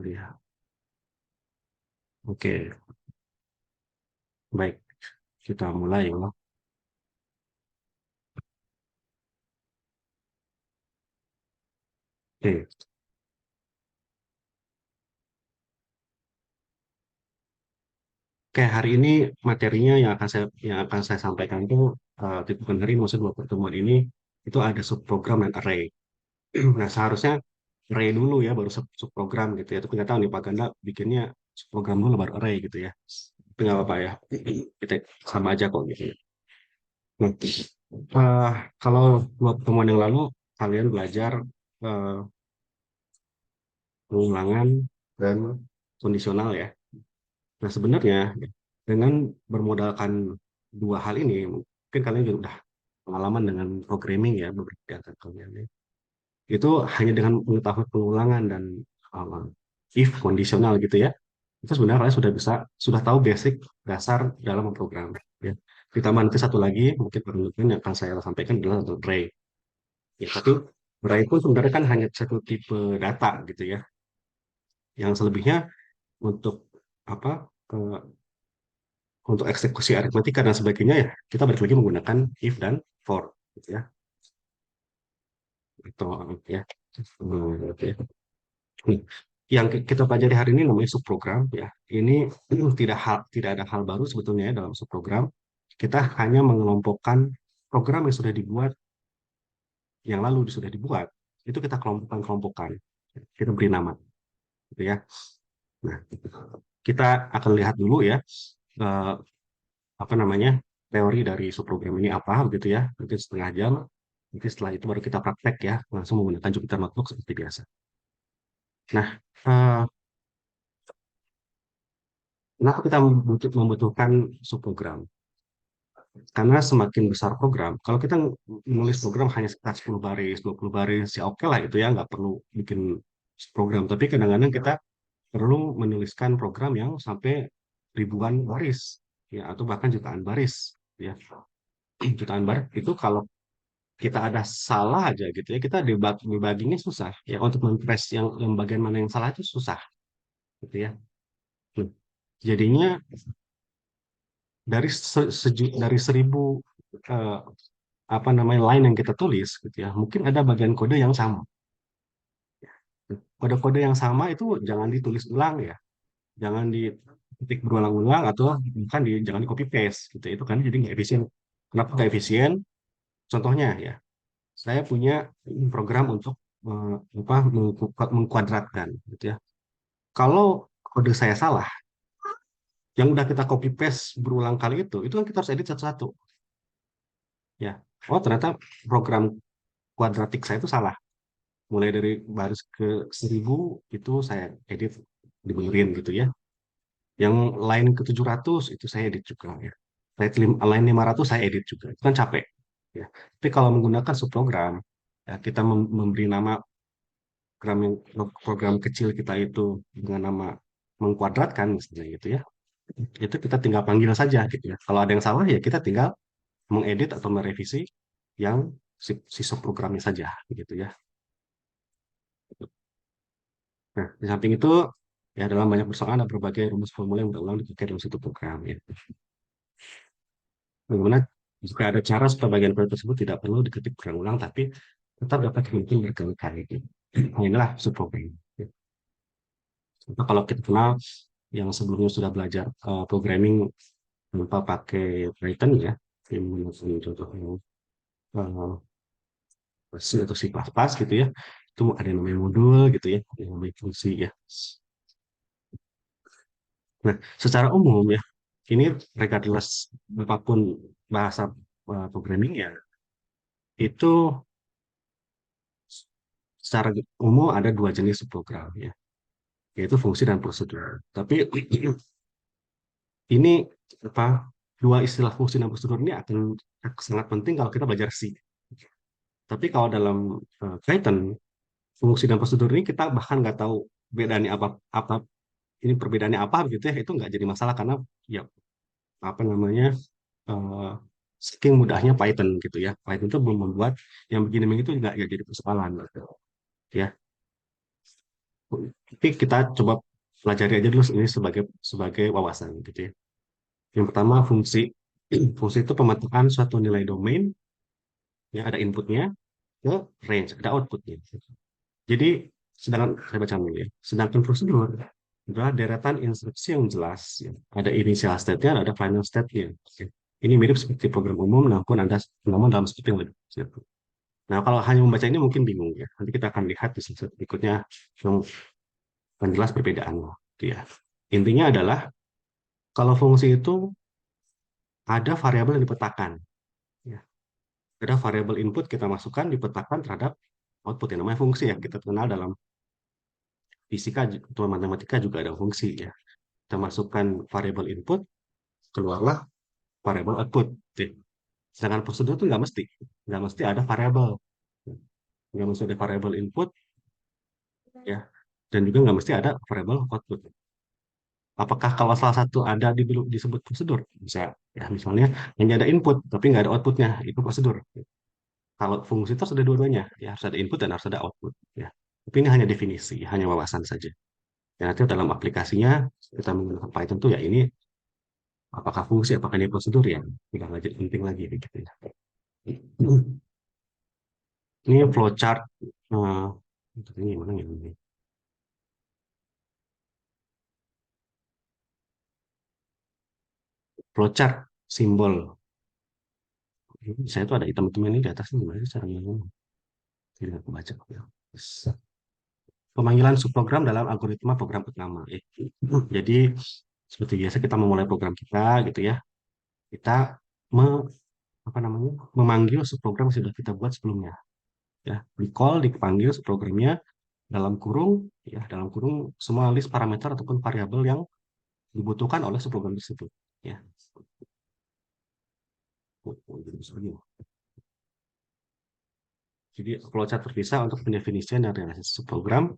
lihat. Oke, baik. Kita mulai ya. Oke, hari ini materinya yang akan saya sampaikan itu bukan hari ini, maksud dua pertemuan ini itu ada subprogram dan array. Nah, seharusnya array dulu ya, baru subprogram gitu ya. Tapi nggak tahu nih Pak Ganda bikinnya subprogram dulu baru array gitu ya. Tapi nggak apa-apa ya. Kita sama aja kok gitu. Nah, eh, kalau dua pertemuan yang lalu kalian belajar eh, pengulangan dan kondisional ya. Nah, sebenarnya dengan bermodalkan dua hal ini, mungkin kalian juga udah pengalaman dengan programming ya, beberapa di antara kalian ya. Itu hanya dengan mengetahui pengulangan dan uh, if kondisional gitu ya, itu sebenarnya kalian sudah tahu basic dasar dalam memprogram ya. Ditambah nanti satu lagi mungkin penelitian yang akan saya sampaikan adalah tentang array ya, tapi array itu sebenarnya kan hanya satu tipe data gitu ya, yang selebihnya untuk apa eh, untuk eksekusi aritmatika dan sebagainya ya kita balik lagi menggunakan if dan for gitu ya, itu ya. Oke. Nih, yang kita pelajari hari ini namanya subprogram ya. Ini tidak ada hal baru sebetulnya ya dalam subprogram. Kita hanya mengelompokkan program yang sudah dibuat, yang lalu sudah dibuat, itu kita kelompokkan. Kita beri nama, gitu ya. Nah, kita akan lihat dulu ya, eh, apa namanya, teori dari subprogram ini apa, gitu ya. Mungkin setengah jam. Nanti setelah itu baru kita praktek ya, langsung menggunakan Jupyter Notebook seperti biasa. Nah, kenapa kita membutuhkan subprogram? Karena semakin besar program, kalau kita menulis program hanya sekitar 10 baris, 20 baris, ya oke lah itu ya, nggak perlu bikin program. Tapi kadang-kadang kita perlu menuliskan program yang sampai ribuan baris, ya, atau bahkan jutaan baris, ya. Jutaan baris itu kalau kita ada salah aja gitu ya, kita debuggingnya susah. Ya, untuk mempress yang bagian mana yang salah itu susah, gitu ya. Hmm. Jadinya dari 1.000 eh, apa namanya line yang kita tulis gitu ya, mungkin ada bagian kode yang sama. Kode-kode yang sama itu jangan ditulis ulang ya, jangan diketik berulang-ulang atau bukan jangan di copy paste gitu, itu kan jadi nggak efisien. Kenapa nggak efisien? Contohnya ya, saya punya program untuk mengkuadratkan gitu ya. Kalau kode saya salah, yang udah kita copy paste berulang kali itu kan kita harus edit satu-satu ya. Oh, ternyata program kuadratik saya itu salah. Mulai dari baris ke 1.000 itu saya edit, dibenerin gitu ya. Yang line ke 700 itu saya edit juga ya. Line 500 saya edit juga, itu kan capek ya. Tapi kalau menggunakan subprogram ya, kita memberi nama program program kecil kita itu dengan nama mengkuadratkan misalnya gitu ya, itu kita tinggal panggil saja gitu ya. Kalau ada yang salah ya kita tinggal mengedit atau merevisi yang si subprogramnya saja gitu ya. Nah, di samping itu, ya dalam banyak persoalan ada berbagai rumus formula yang berulang dipakai dalam satu program. Ya. Bagaimana jika ada cara supaya bagian kode tersebut tidak perlu diketik berulang-ulang, tapi tetap dapat dimiliki berkali-kali. Nah, inilah subprogram. Ya. Nah, kalau kita kenal yang sebelumnya sudah belajar programming tanpa pakai Python ya, yang menggunakan contohnya C atau C++ gitu ya, itu ada yang namanya modul gitu ya, yang namanya fungsi ya. Nah, secara umum ya, ini regardless apapun bahasa programming ya, itu secara umum ada dua jenis program ya, yaitu fungsi dan prosedur. Tapi ini apa, dua istilah fungsi dan prosedur ini akan sangat penting kalau kita belajar C. Tapi kalau dalam Python, fungsi dan prosedur ini kita bahkan nggak tahu bedanya apa apa ini perbedaannya apa gitu ya, itu nggak jadi masalah karena ya apa namanya eh, saking mudahnya Python gitu ya. Python itu belum membuat yang begini begitu nggak ya jadi persoalan gitu ya. Tapi kita coba pelajari aja dulu ini sebagai sebagai wawasan gitu ya. Yang pertama fungsi. Fungsi itu pemetaan suatu nilai domain, ya ada inputnya ke range, ada outputnya. Jadi sedangkan saya baca dulu ya. Sedangkan prosedur adalah deretan instruksi yang jelas. Ya. Ada initial state-nya, ada final state-nya. Oke. Ini mirip seperti program umum, namun dalam script yang lebih kecil. Nah, kalau hanya membaca ini mungkin bingung ya. Nanti kita akan lihat di slide berikutnya yang jelas perbedaannya. Gitu ya. Intinya adalah kalau fungsi itu ada variabel yang dipetakan. Ya. Ada variabel input kita masukkan dipetakan terhadap output yang namanya fungsi ya. Kita kenal dalam fisika atau matematika juga ada fungsi ya. Kita masukkan variabel input, keluarlah variabel output. Sedangkan prosedur itu nggak mesti ada variabel, nggak mesti ada variabel input ya, dan juga nggak mesti ada variabel output. Apakah kalau salah satu ada disebut prosedur? Bisa ya, misalnya hanya ada input tapi nggak ada outputnya, itu prosedur. Kalau fungsi itu harus ada dua-duanya, ya harus ada input dan harus ada output. Ya. Tapi ini hanya definisi, hanya wawasan saja. Ya, nanti dalam aplikasinya kita menggunakan Python tuh ya ini apakah fungsi, apakah ini prosedur ya, tidak lagi penting lagi gitu ya. Ini flowchart. eh, ini gimana ya? Ini? Flowchart simbol. Saya tuh ada item-item ini di atasnya gimana sih caranya? Tidak aku baca. Ya. Pemanggilan subprogram dalam algoritma program utama. Jadi seperti biasa kita memulai program kita gitu ya. Kita me, apa namanya memanggil subprogram yang sudah kita buat sebelumnya. Ya, di call dipanggil subprogramnya dalam kurung ya dalam kurung semua list parameter ataupun variabel yang dibutuhkan oleh subprogram tersebut. Ya. Jadi flowchart terpisah untuk pendefinisian dan realisasi subprogram,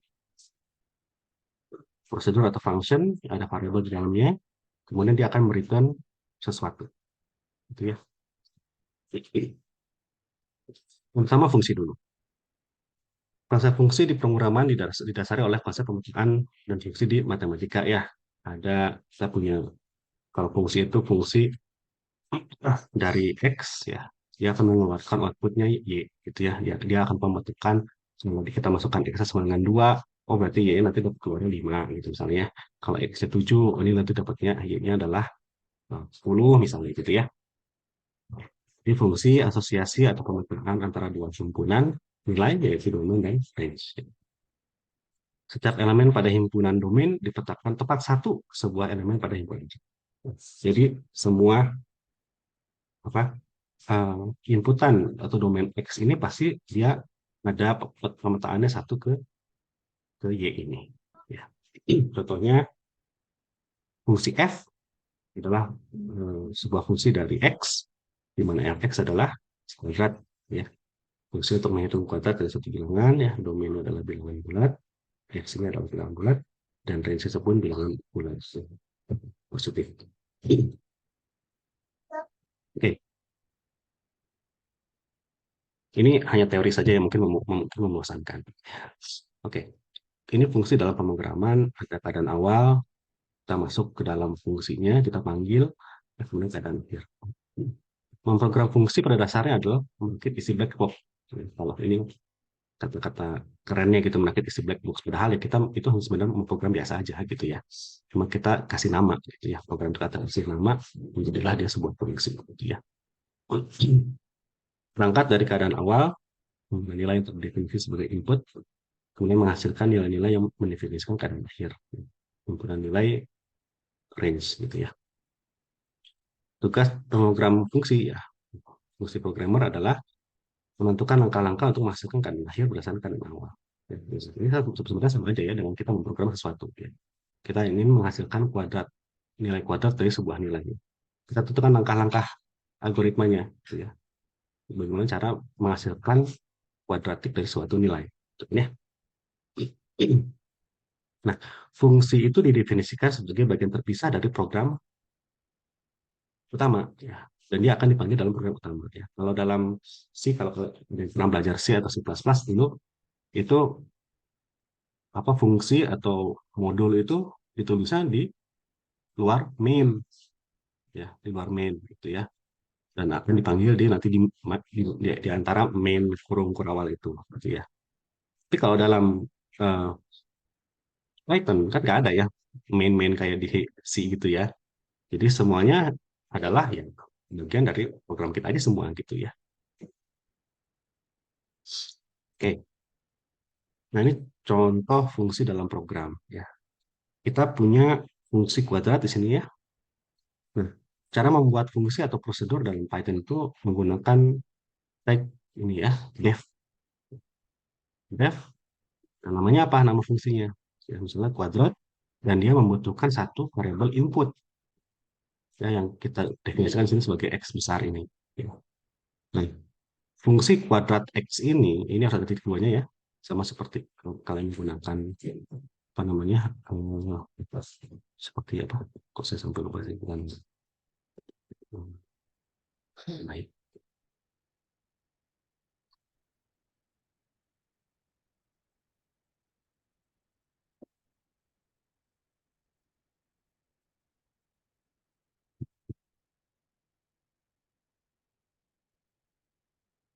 prosedur atau function, ada variabel di dalamnya, kemudian dia akan memberikan sesuatu. Gitu ya. Pertama fungsi dulu. Konsep fungsi di pemrograman didasari oleh konsep pemetaan dan fungsi di matematika ya. Ada kita punya kalau fungsi itu fungsi dari X ya, dia akan mengeluarkan outputnya Y gitu ya. Dia akan membentukkan nanti kita masukkan X sama dengan 2, oh berarti Y nanti dapat keluarnya 5 gitu misalnya. Kalau X-nya 7, ini nanti dapatnya Y-nya adalah 10 misalnya gitu ya. Jadi fungsi asosiasi atau pemetaan antara dua himpunan nilai yaitu domain dan range. Setiap elemen pada himpunan domain dipetakan tepat satu sebuah elemen pada himpunan. Jadi semua apa inputan atau domain X ini pasti dia ada pemetaannya satu ke Y ini. Ya. Contohnya fungsi F adalah sebuah fungsi dari X, di mana Fx adalah kuadrat. Ya. Fungsi untuk menghitung kuadrat dari satu bilangan, ya domainnya adalah bilangan bulat, X ini adalah bilangan bulat, dan range pun bilangan bulat positif. Oke, ini hanya teori saja yang mungkin mungkin membosankan. Oke, ini fungsi dalam pemrograman ada keadaan awal, kita masuk ke dalam fungsinya, kita panggil, dan kemudian keadaan akhir. Memprogram fungsi pada dasarnya adalah menakit isi black box. Kalau ini kata-kata kerennya gitu, menakit isi black box. Padahal ya kita itu sebenarnya memprogram biasa aja gitu ya. Cuma kita kasih nama gitu ya. Program itu kata kasih nama, menjadilah dia sebuah fungsi gitu ya. Berangkat dari keadaan awal, nilai yang terdefinisi sebagai input, kemudian menghasilkan nilai-nilai yang mendefinisikan keadaan akhir. Himpunan nilai range gitu ya. Tugas program fungsi ya. Fungsi programmer adalah menentukan langkah-langkah untuk menghasilkan keadaan akhir berdasarkan keadaan awal. Ya, ini sebenarnya sama aja ya dengan kita memprogram sesuatu. Ya. Kita ingin menghasilkan nilai kuadrat dari sebuah nilai. Kita tentukan langkah-langkah algoritmanya. Gitu ya. Bagaimana cara menghasilkan kuadratik dari suatu nilai. Ya. Nah, fungsi itu didefinisikan sebagai bagian terpisah dari program utama. Ya. Dan dia akan dipanggil dalam program utama. Ya. Kalau dalam C, kalau pernah belajar C atau C++ dulu, itu apa fungsi atau modul itu bisa di luar main, ya, di luar main gitu ya. Dan akan dipanggil di nanti di antara main kurung kurawal itu gitu ya. Tapi kalau dalam eh, Python kan nggak ada ya main-main kayak di C gitu ya. Jadi semuanya adalah yang bagian dari program kita aja semua gitu ya. Oke, nah ini contoh fungsi dalam program ya. Kita punya fungsi kuadrat di sini ya. Nah, cara membuat fungsi atau prosedur dalam Python itu menggunakan tag ini ya, def. Def, nah, namanya apa nama fungsinya? Ya, misalnya kuadrat, dan dia membutuhkan satu variabel input ya yang kita definisikan di sini sebagai x besar ini. Ya. Nah, fungsi kuadrat x ini harus ada titik duanya ya, sama seperti kalau kalian menggunakan apa namanya seperti apa? Kok saya sampai lupa sih bukan baik.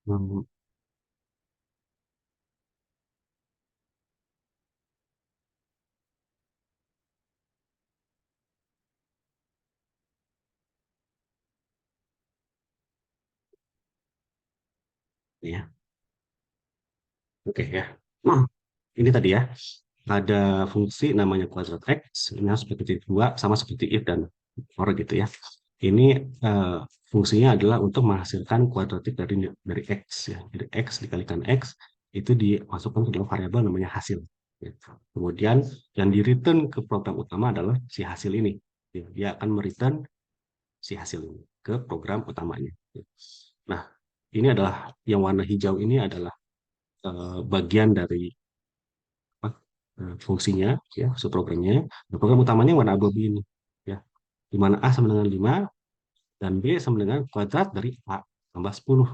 Hmm, ya, oke ya. Hmm, ini tadi ya ada fungsi namanya kuadrat x, ini harus seperti dua sama seperti if dan or gitu ya. Ini eh, fungsinya adalah untuk menghasilkan kuadratik dari x ya. Jadi x dikalikan x itu dimasukkan ke dalam variabel namanya hasil. Ya. Kemudian yang di return ke program utama adalah si hasil ini. Ya, dia akan mereturn si hasil ini ke program utamanya. Ya. Nah, ini adalah yang warna hijau ini adalah bagian dari apa, fungsinya ya, subprogramnya. Nah, program utamanya warna abu-abu ini ya. Di mana A sama dengan 5 dan B sama dengan kuadrat dari A tambah 10.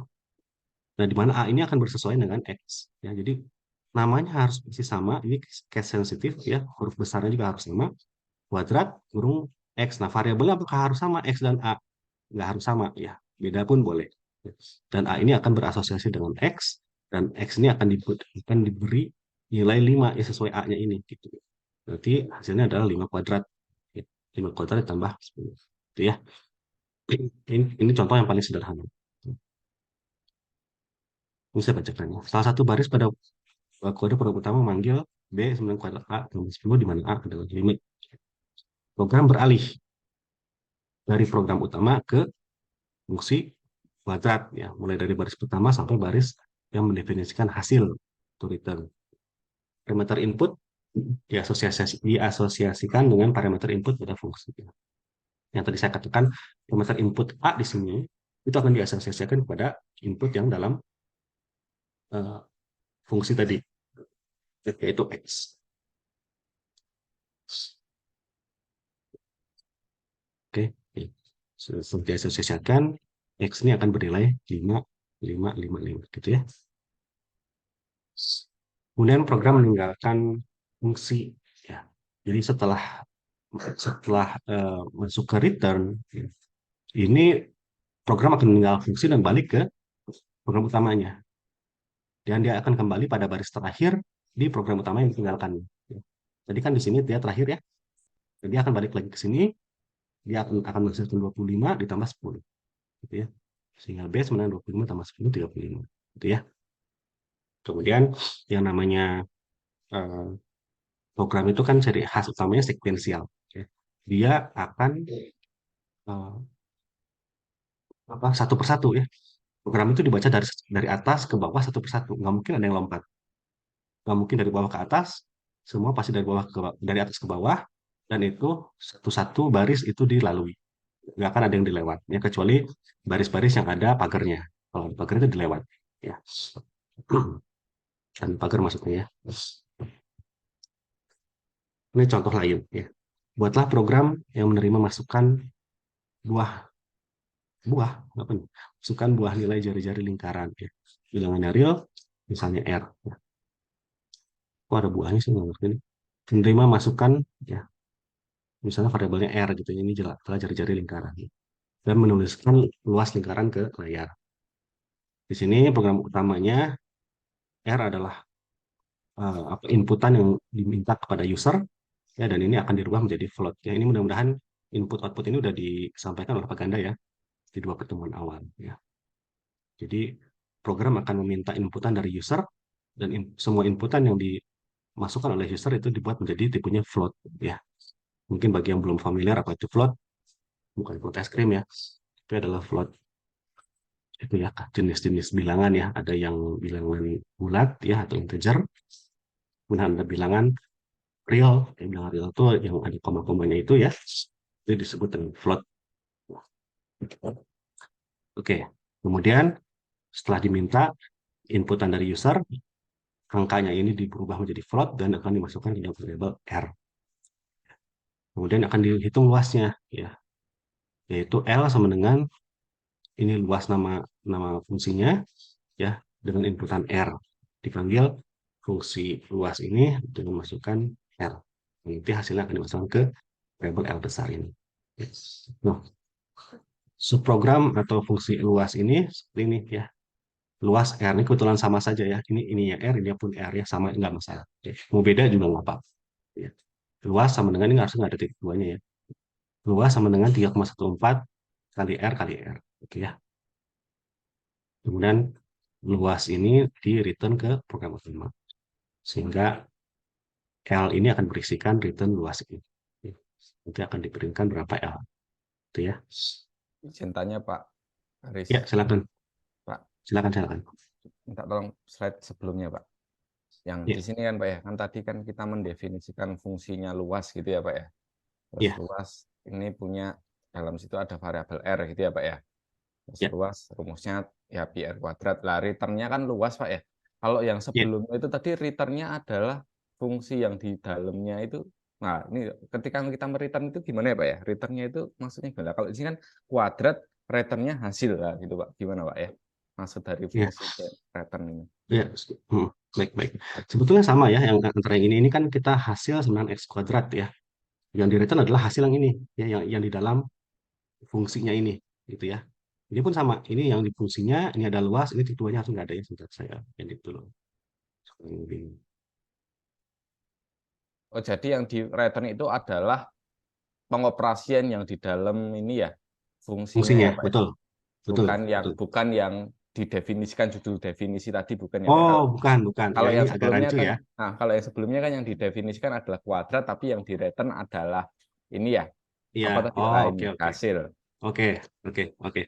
Nah, di mana A ini akan bersesuaian dengan X. Ya, jadi namanya harus masih sama. Ini case sensitif ya. Huruf besarnya juga harus sama. Kuadrat kurung X. Nah, variabelnya apakah harus sama X dan A? Nggak harus sama ya. Beda pun boleh. Dan A ini akan berasosiasi dengan X. Dan X ini akan diberi nilai 5 ya sesuai A-nya ini. Gitu. Berarti hasilnya adalah 5 kuadrat. Ya, 5 kuadrat ditambah 10. Itu ya. Ini contoh yang paling sederhana. Ini saya bacakan ya. Salah satu baris pada kode produk utama memanggil B 9 kuadrat A tambah 10 di mana A adalah limit. Program beralih dari program utama ke fungsi kuadrat ya, mulai dari baris pertama sampai baris yang mendefinisikan hasil to return. Parameter input diasosiasikan dengan parameter input pada fungsi. Yang tadi saya katakan parameter input A di sini itu akan diasosiasikan kepada input yang dalam uh, fungsi tadi yaitu X. Oke, seperti asosiasikan X ini akan bernilai 5, 5, 5, 5 gitu ya. Kemudian program meninggalkan fungsi ya. Jadi setelah setelah masuk ke return ini program akan meninggalkan fungsi dan balik ke program utamanya. Dan dia akan kembali pada baris terakhir di program utama yang ditinggalkan. Jadi kan di sini dia terakhir ya. Jadi dia akan balik lagi ke sini, dia akan menghasilkan 25 ditambah 10 gitu ya. Sehingga B sama dengan 25 tambah 10 35 gitu ya. Kemudian yang namanya eh, program itu kan ciri khas utamanya sekuensial. Ya. Dia akan apa satu persatu ya. Program itu dibaca dari atas ke bawah satu persatu. Nggak mungkin ada yang lompat. Nggak mungkin dari bawah ke atas. Semua pasti dari atas ke bawah. Dan itu satu-satu baris itu dilalui. Nggak akan ada yang dilewat. Ya, kecuali baris-baris yang ada pagarnya. Kalau ada pagar itu dilewat. Ya. Dan pagar maksudnya ya. Ini contoh lain ya. Buatlah program yang menerima masukan buah buah apa nih? Masukan buah nilai jari-jari lingkaran ya. Bilangannya real, misalnya R. kok ada buahnya sih nggak ngerti nih. Menerima masukan, ya, misalnya variabelnya R gitu, ini adalah jari-jari lingkaran, dan menuliskan luas lingkaran ke layar. Di sini program utamanya R adalah inputan yang diminta kepada user, ya, dan ini akan dirubah menjadi float. Ya, ini mudah-mudahan input output ini udah disampaikan oleh Pak Ganda ya di dua pertemuan awal. Ya. Jadi program akan meminta inputan dari user, dan semua inputan yang dimasukkan oleh user itu dibuat menjadi tipenya float. Ya, mungkin bagi yang belum familiar apa itu float, bukan float es krim ya, itu adalah float itu ya jenis-jenis bilangan ya. Ada yang bilangan bulat ya atau integer, kemudian ada bilangan real. Bilangan real itu yang ada koma-komanya itu ya, itu disebut dengan float. Oke, kemudian setelah diminta inputan dari user, angkanya ini berubah menjadi float dan akan dimasukkan ke dalam variabel R. Kemudian akan dihitung luasnya, ya, yaitu L sama dengan ini luas nama nama fungsinya, ya, dengan inputan R. Dipanggil fungsi luas ini dengan masukkan R. Nanti hasilnya akan dimasukkan ke variabel L besar ini. Nah, subprogram atau fungsi luas ini seperti ini ya. Luas R ini kebetulan sama saja ya. Ini ya R, ini pun R ya, sama, nggak masalah. Oke. Mau beda juga nggak apa-apa. Ya. Luas sama dengan ini harusnya nggak ada titik duanya ya. Luas sama dengan 3,14 kali R kali R. Oke ya. Kemudian luas ini di return ke program utama. Sehingga L ini akan berisikan return luas ini. Nanti akan diberikan berapa L. Itu ya. Izin tanya Pak Haris. Ya, silakan. Pak, Silakan. minta tolong slide sebelumnya Pak. Yang Ya, di sini kan Pak ya, kan tadi kan kita mendefinisikan fungsinya luas gitu ya Pak ya. Terus ya, luas ini punya dalam situ ada variabel R gitu ya Pak ya. Terus ya, luas rumusnya ya pi R kuadrat. Lah returnnya kan luas Pak ya. Kalau yang ya. sebelumnya itu tadi returnnya adalah fungsi yang di dalamnya itu. Nah ini ketika kita mereturn itu gimana ya Pak ya? Returnnya itu maksudnya gimana? Kalau di sini kan kuadrat, returnnya hasil lah gitu Pak. Gimana Pak ya? Maksud dari Ya. fungsi return ini. Ya, baik. Sebetulnya sama ya, yang antara yang ini kan kita hasil 9x kuadrat ya. Yang di return adalah hasil yang ini, ya, yang di dalam fungsinya ini, gitu ya. Ini pun sama, ini yang di fungsinya, ini ada luas, ini titik duanya harus nggak ada ya, sebentar saya edit dulu. Oh jadi yang di return itu adalah pengoperasian yang di dalam ini ya fungsinya Fungsinya, ya Pak ya. betul, betul, betul. Bukan yang didefinisikan judul definisi tadi bukan ya Pak. Oh, bukan, ya Kalau ini yang agak sebelumnya rancu kan ya. nah kalau yang sebelumnya kan yang didefinisikan adalah kuadrat tapi yang di return adalah ini ya Iya, apa tadi oh, ini oke, hasil. oke, oke.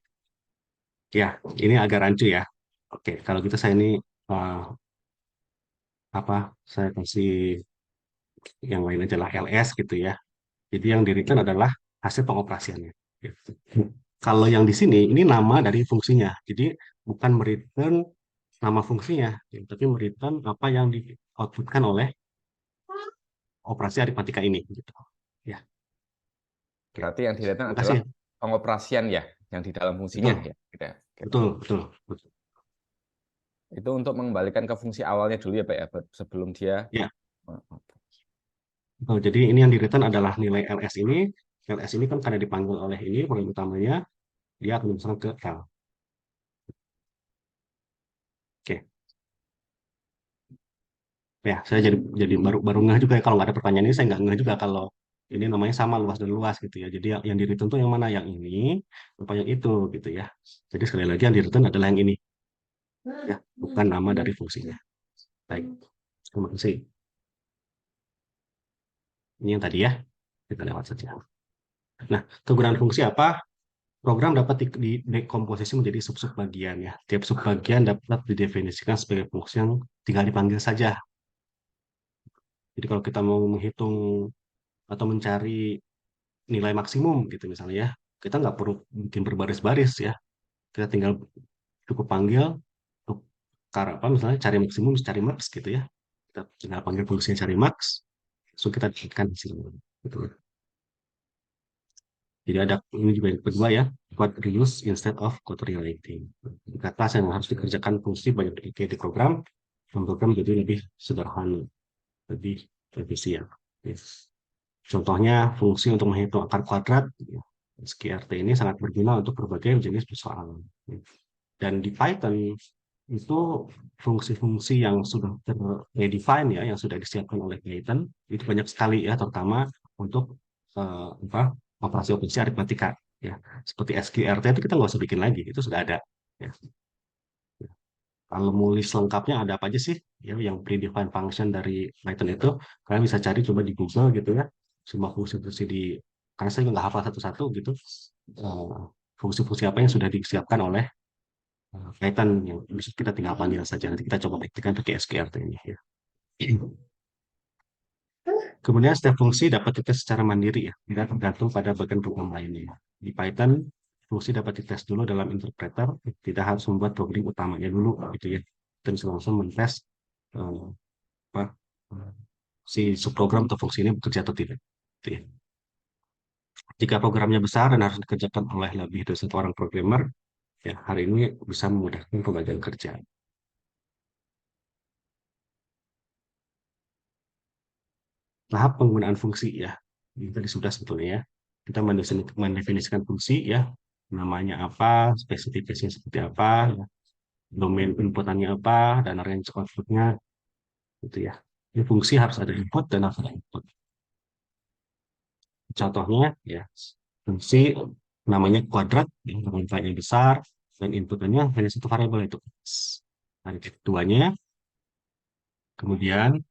Ya, ini agak rancu ya. Oke, kalau gitu saya ini eh, apa? Saya kasih yang lain aja lah, LS gitu ya. Jadi yang di return adalah hasil pengoperasiannya. Gitu. Kalau yang di sini ini nama dari fungsinya. Jadi bukan mereturn nama fungsinya, ya, tapi mereturn apa yang di outputkan oleh operasi aritmatika ini. Gitu. Ya, oke. Berarti yang di return Terima kasih. adalah pengoperasian ya yang di dalam fungsinya Betul, ya gitu ya. Oke, Pak. betul. Itu untuk mengembalikan ke fungsi awalnya dulu ya Pak ya sebelum dia Ya, betul. Jadi ini yang di return adalah nilai LS ini. LS ini kan karena dipanggil oleh ini program utamanya, dia akan misalkan ke L. Oke. Ya, saya jadi baru ngeh juga ya, kalau nggak ada pertanyaan ini saya nggak ngeh juga kalau ini namanya sama luas dan luas gitu ya. Jadi yang di return tuh yang mana, yang ini apa yang itu gitu ya. Jadi sekali lagi yang di return adalah yang ini ya, bukan nama dari fungsinya. Baik, terima kasih. Ini yang tadi ya, kita lewat saja. Nah, kegunaan fungsi apa? Program dapat didekomposisi menjadi sub-sub bagian ya. Tiap subbagian dapat didefinisikan sebagai fungsi yang tinggal dipanggil saja. Jadi kalau kita mau menghitung atau mencari nilai maksimum gitu misalnya ya, kita nggak perlu bikin berbaris-baris ya. Kita tinggal cukup panggil untuk apa misalnya cari maksimum, cari max gitu ya. Kita tinggal panggil fungsinya cari max, so kita dapatkan hasilnya. Gitu. Jadi ada ini juga yang kedua ya, code reuse instead of code rewriting. Kata yang harus dikerjakan fungsi banyak di program, dan program jadi lebih sederhana. lebih efisien. Yes. Contohnya fungsi untuk menghitung akar kuadrat, ya. SQRT ini sangat berguna untuk berbagai jenis persoalan. Dan di Python itu fungsi-fungsi yang sudah ter-define ya, yang sudah disiapkan oleh Python itu banyak sekali ya, terutama untuk operasi-operasi aritmatika ya. Seperti SQRT itu kita nggak usah bikin lagi, itu sudah ada. Ya. Kalau mau list lengkapnya ada apa aja sih ya yang predefined function dari Python itu, kalian bisa cari coba di Google gitu ya. Semua fungsi-fungsi di, karena saya nggak hafal satu-satu gitu. eh, Fungsi-fungsi apa yang sudah disiapkan oleh Python yang bisa kita tinggal panggil saja. Nanti kita coba praktikkan pakai SQRT ini ya. Kemudian setiap fungsi dapat dites secara mandiri ya, tidak tergantung pada bagian program lainnya. Di Python, fungsi dapat dites dulu dalam interpreter, tidak harus membuat program utamanya dulu gitu ya. Kita bisa langsung mentes eh, apa, si subprogram atau fungsi ini bekerja atau tidak. Gitu ya. Jika programnya besar dan harus dikerjakan oleh lebih dari satu orang programmer, ya hari ini bisa memudahkan pembagian kerja. Tahap penggunaan fungsi ya. Ini tadi sudah sebetulnya ya. Kita mendefinisikan fungsi ya. Namanya apa, spesifikasinya seperti apa, ya. Domain inputannya apa, dan range outputnya gitu ya. Ini fungsi harus ada input dan harus ada output. Contohnya ya, fungsi namanya kuadrat, yang nilainya besar, dan inputannya hanya satu variabel itu. Nah, keduanya, kemudian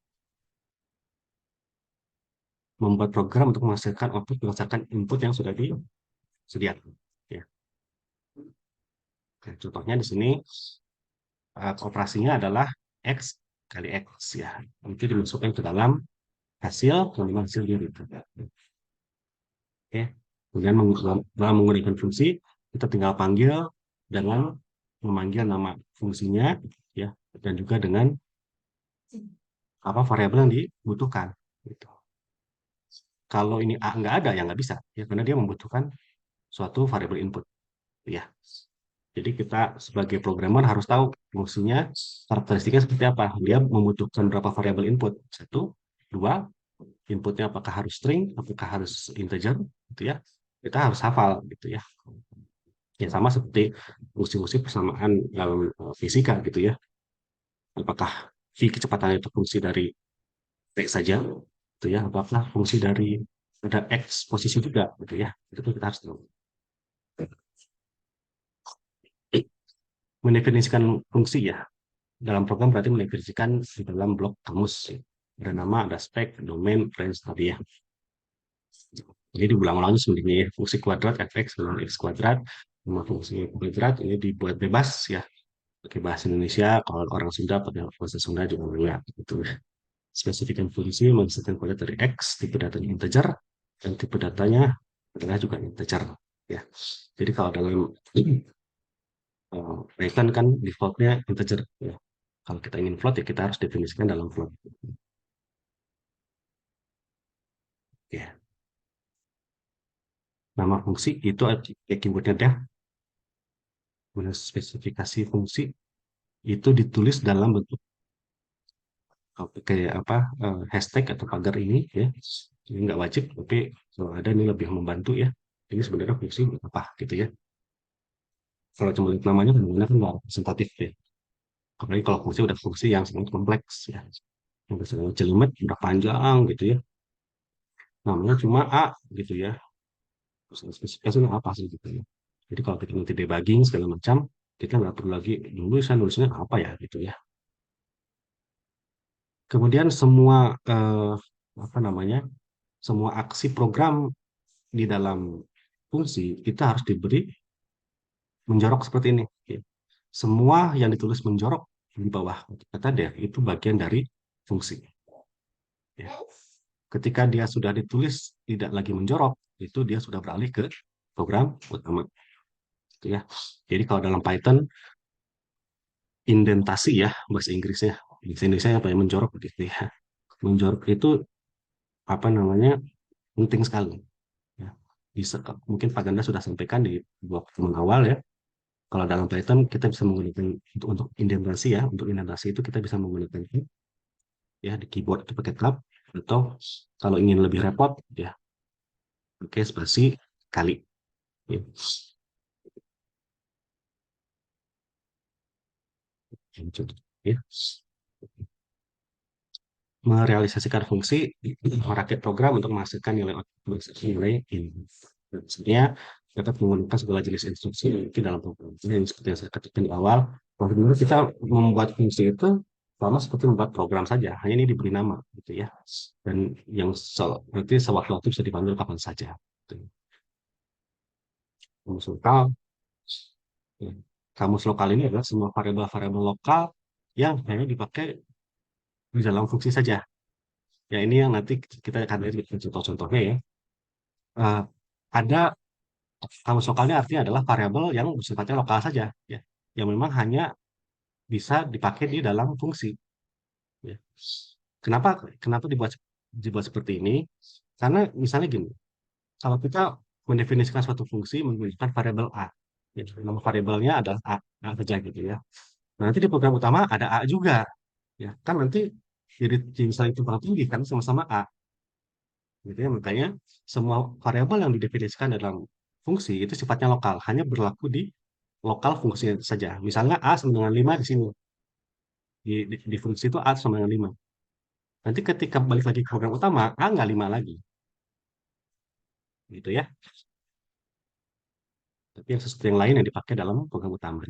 membuat program untuk menghasilkan output berdasarkan input yang sudah disediakan. Ya. Oke, contohnya di sini operasinya adalah X kali X ya. Itu dimasukkan ke dalam hasil, kemudian hasil diri. Oke. Kemudian dalam menggunakan fungsi, kita tinggal panggil dengan memanggil nama fungsinya ya, dan juga dengan apa variabel yang dibutuhkan. Gitu. Kalau ini A nggak ada, ya nggak bisa, ya karena dia membutuhkan suatu variabel input. Ya. Jadi kita sebagai programmer harus tahu fungsinya karakteristiknya seperti apa. Dia membutuhkan berapa variabel input. Satu, dua, inputnya apakah harus string, apakah harus integer, gitu ya. Kita harus hafal, gitu ya. Ya sama seperti fungsi-fungsi persamaan dalam fisika, gitu ya. Apakah v kecepatan itu fungsi dari x saja, gitu ya. Apakah fungsi dari ada x posisi juga, gitu ya. Itu kita harus tahu. Mendefinisikan fungsi ya. Dalam program berarti mendefinisikan di dalam blok kamus. Ada nama, ada spek, domain, range tadi ya. Jadi diulang-ulang sebenarnya ya. Fungsi kuadrat fx dengan x kuadrat, sama fungsi kuadrat ini dibuat bebas ya. Pakai bahasa Indonesia, kalau orang Sunda pakai bahasa Sunda juga boleh gitu. Spesifikan fungsi menghasilkan kuadrat dari x, tipe datanya integer, dan tipe datanya adalah juga integer ya. Jadi kalau dalam Python kan defaultnya integer ya. Kalau kita ingin float ya kita harus definisikan dalam float. Ya. Nama fungsi itu keywordnya def, kemudian spesifikasi fungsi itu ditulis dalam bentuk kayak apa hashtag atau pagar ini ya. Ini nggak wajib, tapi kalau ada ini lebih membantu ya. Ini sebenarnya fungsi apa gitu ya. Kalau cuma lihat namanya benar-benar kan nggak representatif ya. Apalagi kalau fungsi udah fungsi yang sangat kompleks ya. Yang sangat jelimet, udah panjang gitu ya. Namanya cuma A gitu ya. Terus spesifikasinya apa sih gitu ya. Jadi kalau kita nanti debugging segala macam, kita nggak perlu lagi dulu saya nulisnya apa ya gitu ya. Kemudian semua apa namanya, semua aksi program di dalam fungsi kita harus diberi menjorok seperti ini. Ya. Semua yang ditulis menjorok di bawah kata def itu bagian dari fungsi. Ya. Ketika dia sudah ditulis tidak lagi menjorok, itu dia sudah beralih ke program utama. Gitu ya. Jadi kalau dalam Python indentasi ya bahasa Inggrisnya, bahasa Indonesia apa ya menjorok gitu ya. Menjorok itu apa namanya penting sekali. Ya. Bisa, mungkin Pak Ganda sudah sampaikan di blog teman awal ya. Kalau dalam Python kita bisa menggunakan untuk indentasi ya, untuk indentasi itu kita bisa menggunakan ya di keyboard itu pakai tab, atau kalau ingin lebih repot ya pakai spasi kali. Ya. Ya. Merealisasikan fungsi, merakit program untuk menghasilkan nilai output, nilai input. Sebenarnya dapat menggunakan segala jenis instruksi di dalam program. Ini seperti yang saya katakan di awal, bahwa dulu kita membuat fungsi itu sama seperti membuat program saja, hanya ini diberi nama, gitu ya. Dan yang berarti sewaktu-waktu bisa dipanggil kapan saja. Gitu. Kamus lokal, ya. Kamus lokal ini adalah semua variabel-variabel lokal yang hanya dipakai di dalam fungsi saja. Ya ini yang nanti kita akan lihat contoh-contohnya ya. Eh, ada kamus lokalnya artinya adalah variabel yang sifatnya lokal saja, ya, yang memang hanya bisa dipakai di dalam fungsi. Ya. Kenapa kenapa dibuat seperti ini? Karena misalnya gini, kalau kita mendefinisikan suatu fungsi menggunakan variabel a, ya, nama variabelnya adalah a saja gitu ya. Nanti di program utama ada a juga, ya kan nanti jadi misalnya itu tinggi kan sama-sama a, gitu ya. Makanya semua variabel yang didefinisikan dalam fungsi itu sifatnya lokal, hanya berlaku di lokal fungsi saja. Misalnya A sama dengan 5 di sini. Di fungsi itu A sama dengan 5. Nanti ketika balik lagi ke program utama, A nggak 5 lagi. Gitu ya. Tapi yang sesuatu yang lain yang dipakai dalam program utama.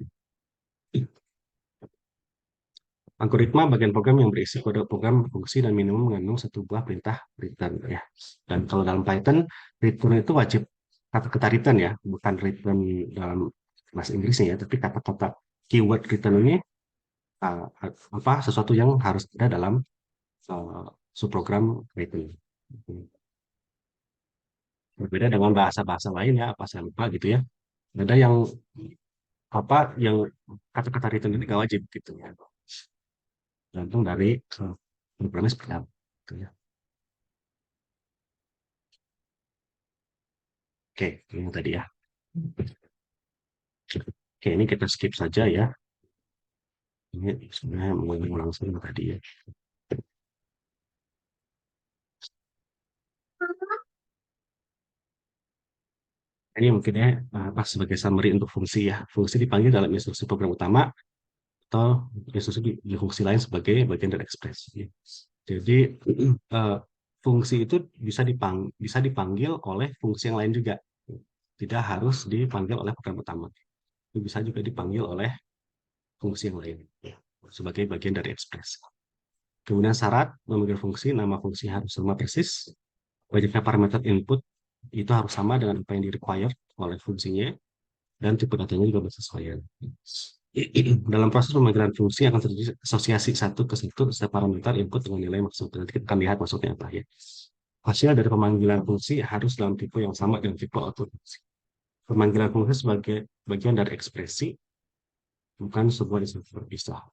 Algoritma bagian program yang berisi kode program fungsi dan minimum mengandung satu buah perintah return ya. Dan kalau dalam Python, return itu wajib kata-kata return ya, bukan return dalam bahasa Inggrisnya ya, tapi kata-kata keyword return ini uh, apa sesuatu yang harus ada dalam subprogram return. Berbeda dengan bahasa-bahasa lain ya, apa saya lupa gitu ya. Ada yang apa yang kata-kata return ini nggak wajib gitu ya. Tergantung dari programnya seperti apa. Gitu ya. Oke, ini tadi ya. Oke, ini kita skip saja ya. Ini sebenarnya mau langsung tadi ya. Ini mungkin ya apa sebagai summary untuk fungsi ya. Fungsi dipanggil dalam instruksi program utama atau instruksi di fungsi lain sebagai bagian dari ekspresi. Jadi eh, fungsi itu bisa dipanggil oleh fungsi yang lain juga. Tidak harus dipanggil oleh program utama. Itu bisa juga dipanggil oleh fungsi yang lain ya, sebagai bagian dari ekspresi. Kemudian syarat memanggil fungsi, nama fungsi harus sama persis. Wajibnya parameter input itu harus sama dengan apa yang di required oleh fungsinya dan tipe datanya juga bersesuaian. Dalam proses pemanggilan fungsi akan terjadi asosiasi satu ke satu setiap parameter input dengan nilai maksud. Nanti kita akan lihat maksudnya apa ya. Hasil dari pemanggilan fungsi harus dalam tipe yang sama dengan tipe output fungsi. Pemanggilan fungsi sebagai bagian dari ekspresi, bukan sebuah instruksi terpisah.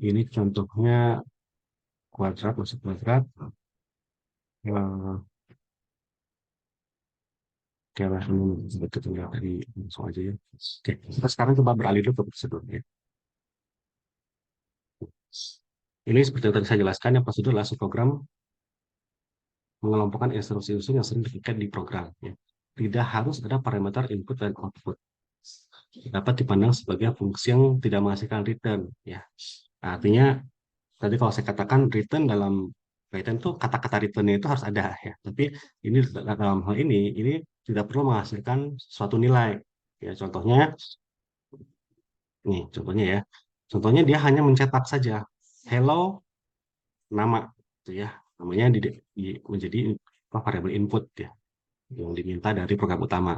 Ini contohnya kuadrat, masuk kuadrat. Oke lah, ini sedikit tinggal dari langsung aja ya. Oke, kita sekarang coba beralih dulu ke prosedurnya. Ini seperti yang tadi saya jelaskan, yang prosedur adalah program mengelompokkan instruksi-instruksi yang sering dipakai di program. Ya. Tidak harus ada parameter input dan output. Dapat dipandang sebagai fungsi yang tidak menghasilkan return. Ya. Artinya, tadi kalau saya katakan return dalam Python itu kata-kata returnnya itu harus ada ya. Tapi ini dalam hal ini tidak perlu menghasilkan suatu nilai. Ya, contohnya, nih contohnya ya. Contohnya dia hanya mencetak saja hello nama gitu ya. Namanya menjadi variabel input ya yang diminta dari program utama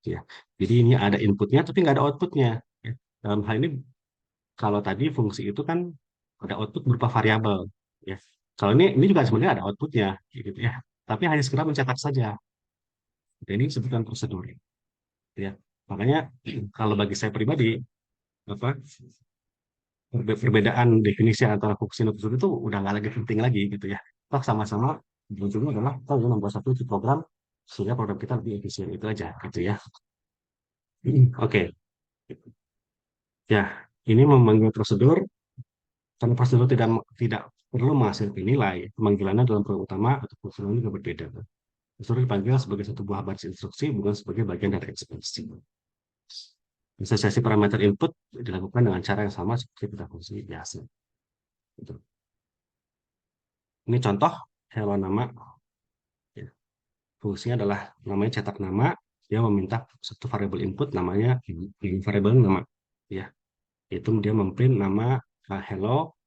ya. Jadi ini ada inputnya tapi nggak ada outputnya. Ya. Dalam hal ini kalau tadi fungsi itu kan ada output berupa variabel ya. Kalau ini juga sebenarnya ada outputnya gitu ya. Tapi hanya sekedar mencetak saja. Dan ini disebutkan prosedur ya. Makanya kalau bagi saya pribadi apa perbedaan definisi antara fungsi dan prosedur itu udah nggak lagi penting lagi gitu ya. Toh sama-sama ujungnya adalah kita ingin membuat satu program sehingga program kita lebih efisien itu aja gitu ya. Oke. Ya, ini memanggil prosedur, karena prosedur tidak perlu menghasilkan nilai. Pemanggilannya dalam program utama atau prosedur juga berbeda. Prosedur dipanggil sebagai satu buah baris instruksi, bukan sebagai bagian dari ekspresi. Asosiasi parameter input dilakukan dengan cara yang sama seperti pada fungsi biasa. Gitu. Ini contoh hello nama. Ya. Fungsinya adalah namanya cetak nama. Dia meminta satu variabel input namanya variabel nama. Ya, itu dia memprint nama hello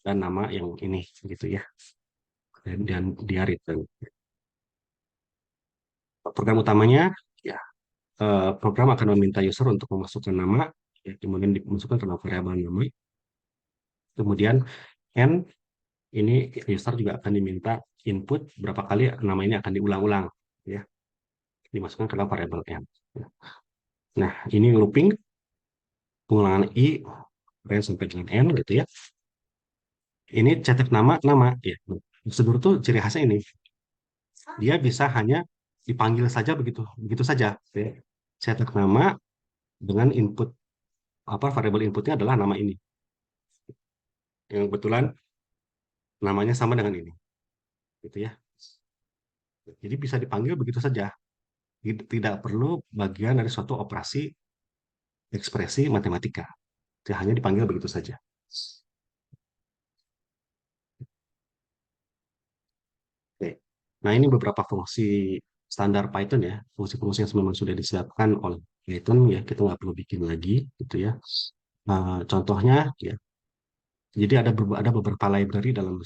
dan nama yang ini gitu ya. Dan dia return. Program utamanya ya, program akan meminta user untuk memasukkan nama, ya, kemudian dimasukkan ke dalam variabel nama. Kemudian n ini user juga akan diminta input berapa kali nama ini akan diulang-ulang, ya, dimasukkan ke dalam variabel n. Nah, ini looping pengulangan i range sampai dengan n gitu ya. Ini cetak nama nama ya. Prosedur tuh ciri khasnya ini. Dia bisa hanya dipanggil saja begitu, begitu saja. Ya. Cetak nama dengan input apa variabel inputnya adalah nama ini. Yang kebetulan namanya sama dengan ini, gitu ya. Jadi bisa dipanggil begitu saja. Tidak perlu bagian dari suatu operasi ekspresi matematika. Hanya dipanggil begitu saja. Oke. Nah, ini beberapa fungsi standar Python ya, fungsi-fungsi yang memang sudah disiapkan oleh Python ya, kita nggak perlu bikin lagi gitu ya. Contohnya ya, jadi ada beberapa library dalam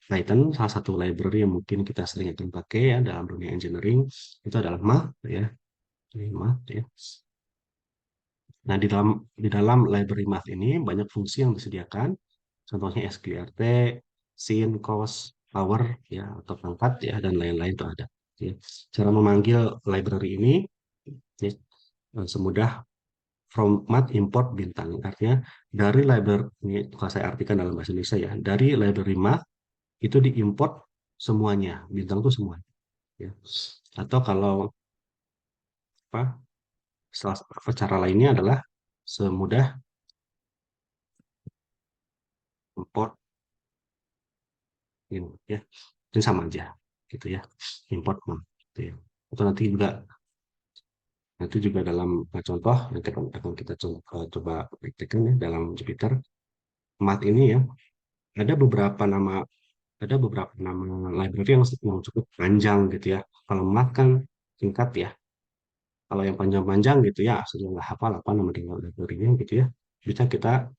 Python. Salah satu library yang mungkin kita sering akan pakai ya dalam dunia engineering itu adalah math ya. Ini math ya. Nah, di dalam library math ini banyak fungsi yang disediakan. Contohnya sqrt, sin, cos, power ya atau pangkat ya dan lain-lain itu ada. Ya. Cara memanggil library ini ya, semudah from math import bintang. Artinya dari library ini kalau saya artikan dalam bahasa Indonesia ya, dari library math itu diimport semuanya, bintang itu semuanya. Ya. Atau kalau apa, cara lainnya adalah semudah import ini ya, ini sama aja gitu ya, import gitu ya. Atau nanti juga dalam contoh yang akan kita coba praktekkan ya dalam Jupyter Math ini ya, ada beberapa nama ada beberapa nama library yang cukup panjang gitu ya. Kalau Math kan singkat ya. Kalau yang panjang-panjang gitu ya, sudah nggak hafal apa nama library-nya gitu ya. Bisa kita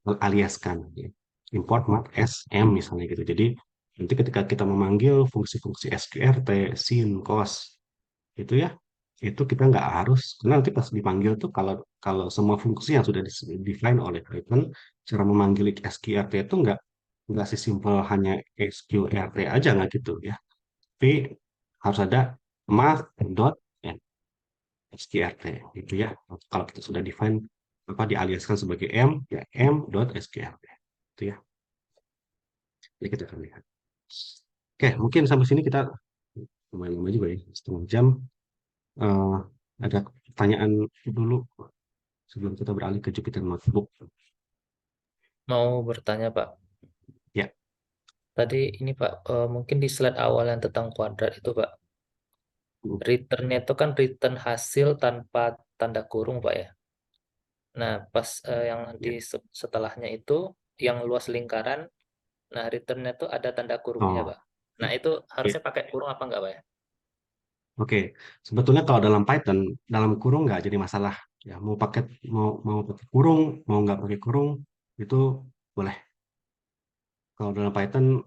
aliaskan ya. Import math SM misalnya gitu. Jadi nanti ketika kita memanggil fungsi-fungsi sqrt, sin, cos itu ya, itu kita nggak harus karena nanti pas dipanggil tuh kalau kalau semua fungsi yang sudah define oleh Python, cara memanggil sqrt itu nggak sesimpel hanya sqrt aja nggak gitu ya. Tapi harus ada math dot sqrt gitu ya. Kalau kita sudah define apa dialiaskan sebagai m ya m dot sqrt itu ya. Jadi kita akan lihat. Oke, mungkin sampai sini kita lumayan lama juga ya, setengah jam. Eh, ada pertanyaan dulu sebelum kita beralih ke Jupyter Notebook. Mau bertanya, Pak. Ya, Tadi ini, Pak, mungkin di slide awal yang tentang kuadrat itu, Pak. Returnnya itu kan return hasil tanpa tanda kurung, Pak ya. Nah, pas yang di ya. setelahnya itu yang luas lingkaran, nah returnnya itu ada tanda kurungnya, Oh, Pak. Nah, itu ya. harusnya pakai kurung apa enggak, Pak ya? Oke. Sebetulnya kalau dalam Python, dalam kurung nggak jadi masalah. Ya, mau mau pakai kurung, mau nggak pakai kurung itu boleh. Kalau dalam Python,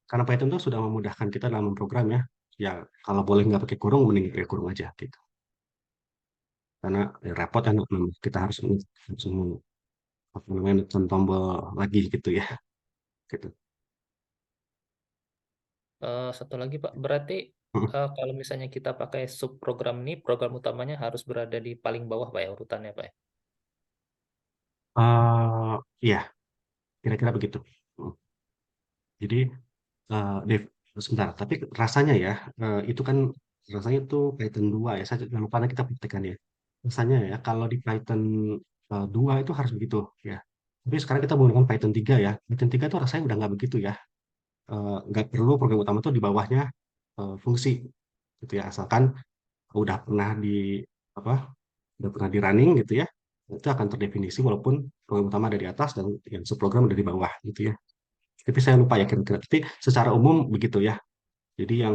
karena Python tuh sudah memudahkan kita dalam memprogram ya. Ya, kalau boleh nggak pakai kurung, mending pakai kurung aja gitu. Karena ya, repot kan, kita harus langsung apa namanya tekan tombol lagi gitu ya. Gitu. Satu lagi, Pak, berarti kalau misalnya kita pakai subprogram ini, program utamanya harus berada di paling bawah, Pak ya, urutannya, Pak ya? Ya, kira-kira begitu. Hmm. Jadi, Dev, sebentar. Tapi rasanya ya, itu kan rasanya itu Python 2 ya. Saya jangan lupa nanti kita praktekkan ya. Rasanya ya, kalau di Python 2 itu harus begitu ya. Tapi sekarang kita menggunakan Python 3 ya. Python 3 itu rasanya udah nggak begitu ya. Nggak perlu program utama itu di bawahnya fungsi gitu ya. Asalkan udah pernah di apa udah pernah di running gitu ya, itu akan terdefinisi walaupun program utama ada di atas dan yang subprogram ada di bawah gitu ya. Tapi saya lupa ya kira-kira. Tapi secara umum begitu ya. Jadi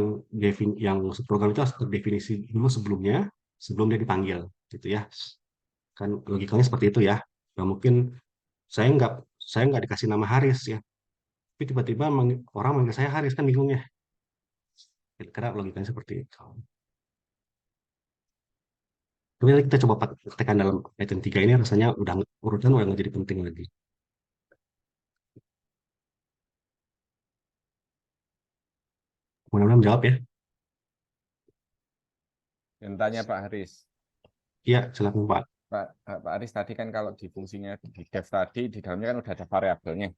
yang subprogram itu harus terdefinisi dulu sebelumnya, sebelum dia dipanggil gitu ya. Kan logikanya seperti itu ya. Nggak mungkin saya nggak saya nggak dikasih nama Haris ya. Tapi tiba-tiba orang manggil saya Haris kan bingung ya. Kira-kira logikanya seperti itu. Tapi kita coba praktekkan dalam Python 3 ini rasanya urutan udah nggak jadi penting lagi. Mudah-mudahan menjawab ya. Yang tanya Pak Haris. Iya, silakan Pak. Pak Aris tadi kan kalau di fungsinya di dev tadi di dalamnya kan udah ada variabelnya.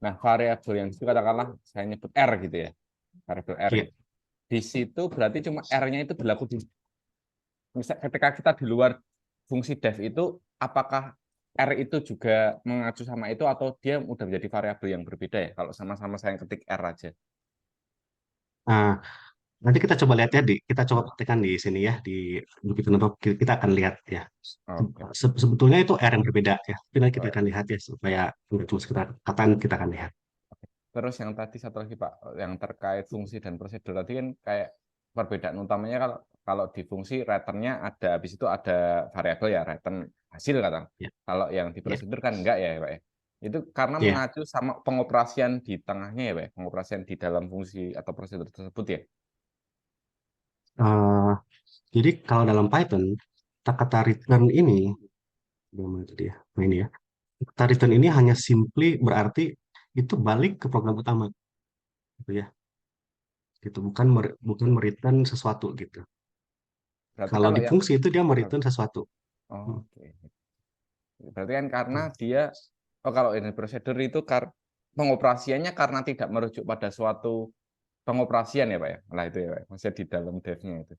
Nah, variabel yang itu katakanlah saya nyebut R gitu ya. Variabel R. Iya. Di situ berarti cuma R-nya itu berlaku di misal ketika kita di luar fungsi dev itu apakah R itu juga mengacu sama itu atau dia udah menjadi variabel yang berbeda ya kalau sama-sama saya ketik R aja. Nah, nanti kita coba lihat ya kita coba praktekkan di sini ya di Jupyter Notebook kita akan lihat ya. Oke. Sebetulnya itu R yang berbeda ya. Tapi nanti Oh, kita ya. akan lihat ya supaya nggak cuma sekedar kataan kita akan lihat. Terus yang tadi satu lagi Pak, yang terkait fungsi dan prosedur tadi kan kayak perbedaan utamanya kalau kalau di fungsi returnnya ada habis itu ada variabel ya return hasil kata. Ya, Kalau yang di ya, prosedur kan enggak ya Pak ya. Itu karena ya. mengacu sama pengoperasian di tengahnya ya Pak, ya? Pengoperasian di dalam fungsi atau prosedur tersebut ya. Eh, jadi kalau dalam Python kata return ini, gimana tadi ya? Nah, ini ya. Kata return ini hanya simply berarti itu balik ke program utama, gitu ya. Gitu, bukan mereturn sesuatu gitu. Berarti Kalau kalau di yang fungsi itu dia mereturn sesuatu. Hmm. oke. Berarti kan karena Tuh. dia kalau ini prosedur itu pengoperasiannya karena tidak merujuk pada suatu pengoperasian ya Pak ya. Lah itu ya Pak. Maksudnya di dalam dev-nya itu.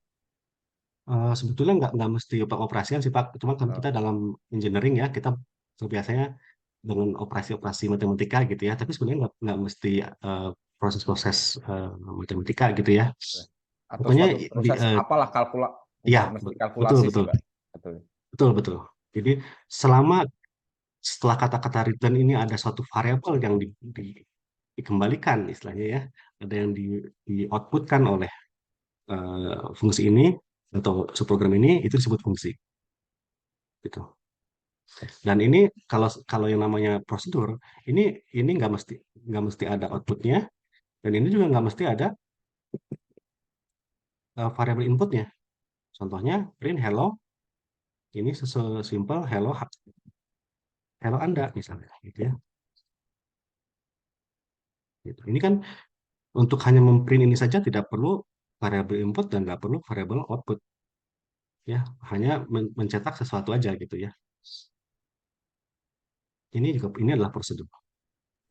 Sebetulnya nggak mesti pengoperasian sih Pak. Cuma kan Oh, kita dalam engineering ya kita biasanya dengan operasi-operasi matematika gitu ya. Tapi sebenarnya nggak mesti eh, proses-proses matematika gitu ya. atau Pokoknya suatu proses apalah ya nggak mesti betul kalkulasi sih betul Pak. Betul. betul betul. Jadi selama setelah kata-kata return ini ada suatu variabel yang dikembalikan istilahnya ya, ada yang di outputkan oleh fungsi ini atau subprogram ini itu disebut fungsi gitu. Dan ini kalau kalau yang namanya prosedur ini nggak mesti ada outputnya dan ini juga nggak mesti ada variabel inputnya. Contohnya print hello ini sesimpel hello hello Anda misalnya gitu ya. Gitu. Ini kan untuk hanya memprint ini saja tidak perlu variabel input dan nggak perlu variabel output ya hanya mencetak sesuatu aja gitu ya. Ini adalah prosedur.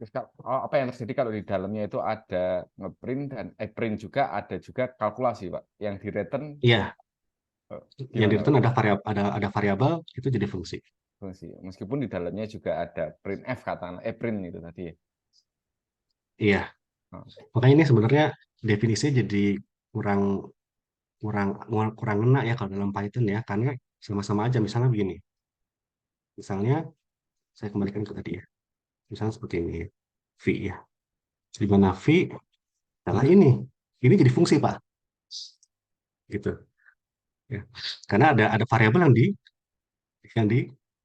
Terus apa yang terjadi kalau di dalamnya itu ada ngeprint dan print juga ada juga kalkulasi Pak. Yang di return Iya, yang di gimana Pak? return ada variabel itu jadi fungsi. Fungsi. Meskipun di dalamnya juga ada print f katakanlah print itu tadi ya. Iya, Oh, makanya ini sebenarnya definisinya jadi kurang kurang kurang ngena ya kalau dalam Python ya karena sama-sama aja misalnya begini. Misalnya saya kembalikan ke tadi ya. Misalnya seperti ini V ya. Di mana V adalah ini. Ini jadi fungsi Pak. Gitu ya. Karena ada variabel yang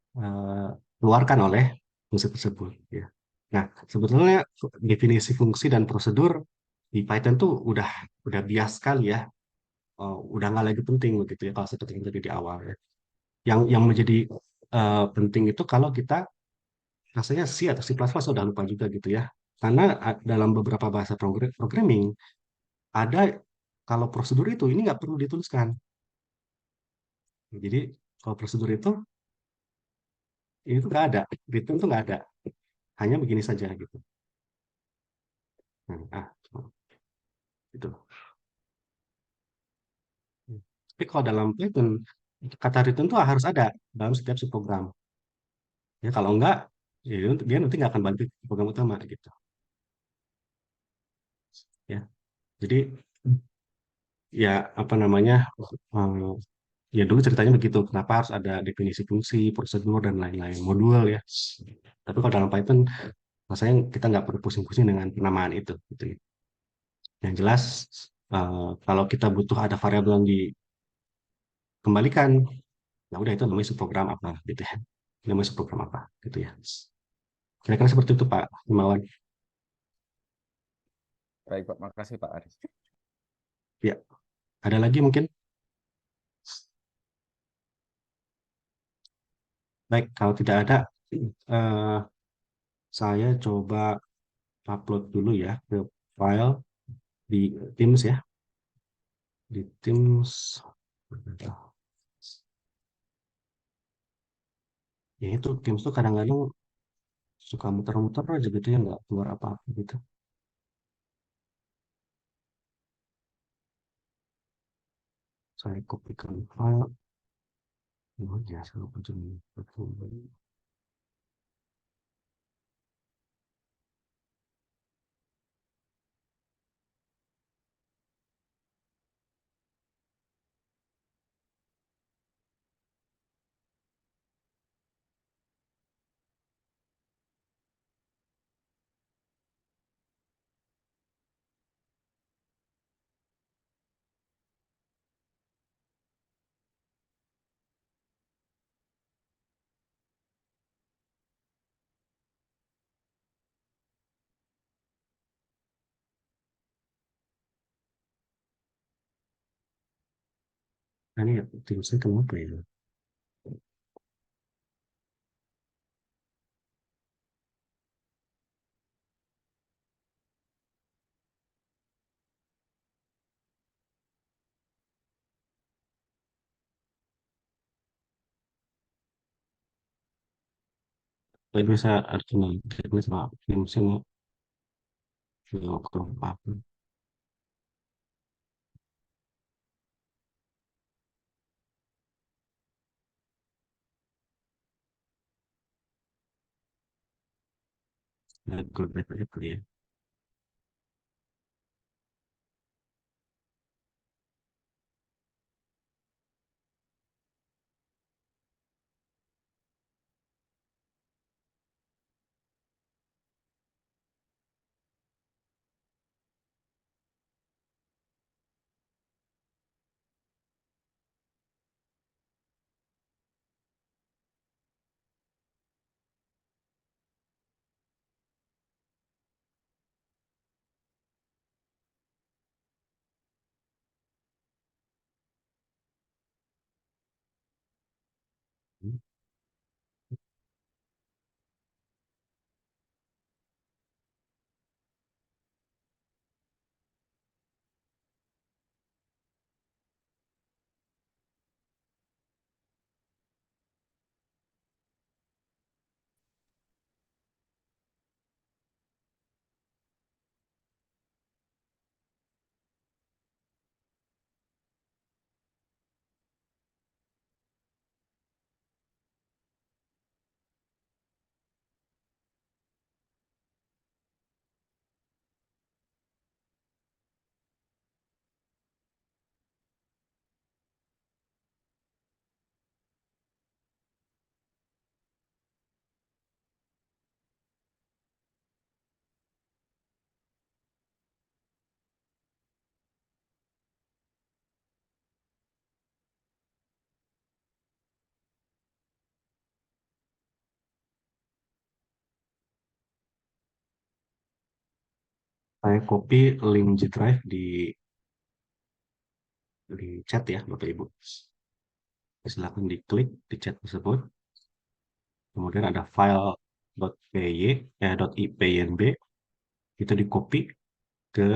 dikeluarkan oleh fungsi tersebut ya. Nah, sebetulnya definisi fungsi dan prosedur di Python tuh udah bias sekali ya. Udah nggak lagi penting begitu ya kalau seperti yang tadi di awal ya. Yang menjadi penting itu kalau kita rasanya C atau C++ udah lupa juga gitu ya. Karena dalam beberapa bahasa programming ada kalau prosedur ini nggak perlu dituliskan. Jadi kalau prosedur ini tuh nggak ada, return tuh nggak ada, hanya begini saja gitu. Nah, gitu. Tapi kalau dalam Python kata return tuh harus ada dalam setiap subprogram. Ya kalau enggak, ya dia nanti nggak akan balik ke program utama gitu. Ya, jadi ya apa namanya? eh, Ya dulu ceritanya begitu. Kenapa harus ada definisi fungsi, prosedur dan lain-lain modul ya. Tapi kalau dalam Python, rasanya kita nggak perlu pusing-pusing dengan penamaan itu. Gitu ya. Yang jelas, kalau kita butuh ada variabel yang dikembalikan, ya udah itu namanya subprogram apa gitu ya. Namanya subprogram apa gitu ya. Kira-kira seperti itu Pak Himawan. Baik, Pak. Makasih, Pak Aris. Ya, ada lagi mungkin? Baik, kalau tidak ada, eh, saya coba upload dulu ya ke file di Teams ya. Di Teams. Ya itu Teams tuh kadang-kadang suka muter-muter aja gitu ya, nggak keluar apa-apa gitu. Saya kopikan file. Oh ya, saya lupa jadi. Nah, ini ya, Teamsnya kenapa ya? Tapi bisa artinya Teams sama Teamsnya nggak kurang apa. Nah, kalau baik aja ya. Saya copy link G Drive di chat ya Bapak Ibu. Silakan diklik di chat tersebut. Kemudian ada file .py .ipynb itu di copy ke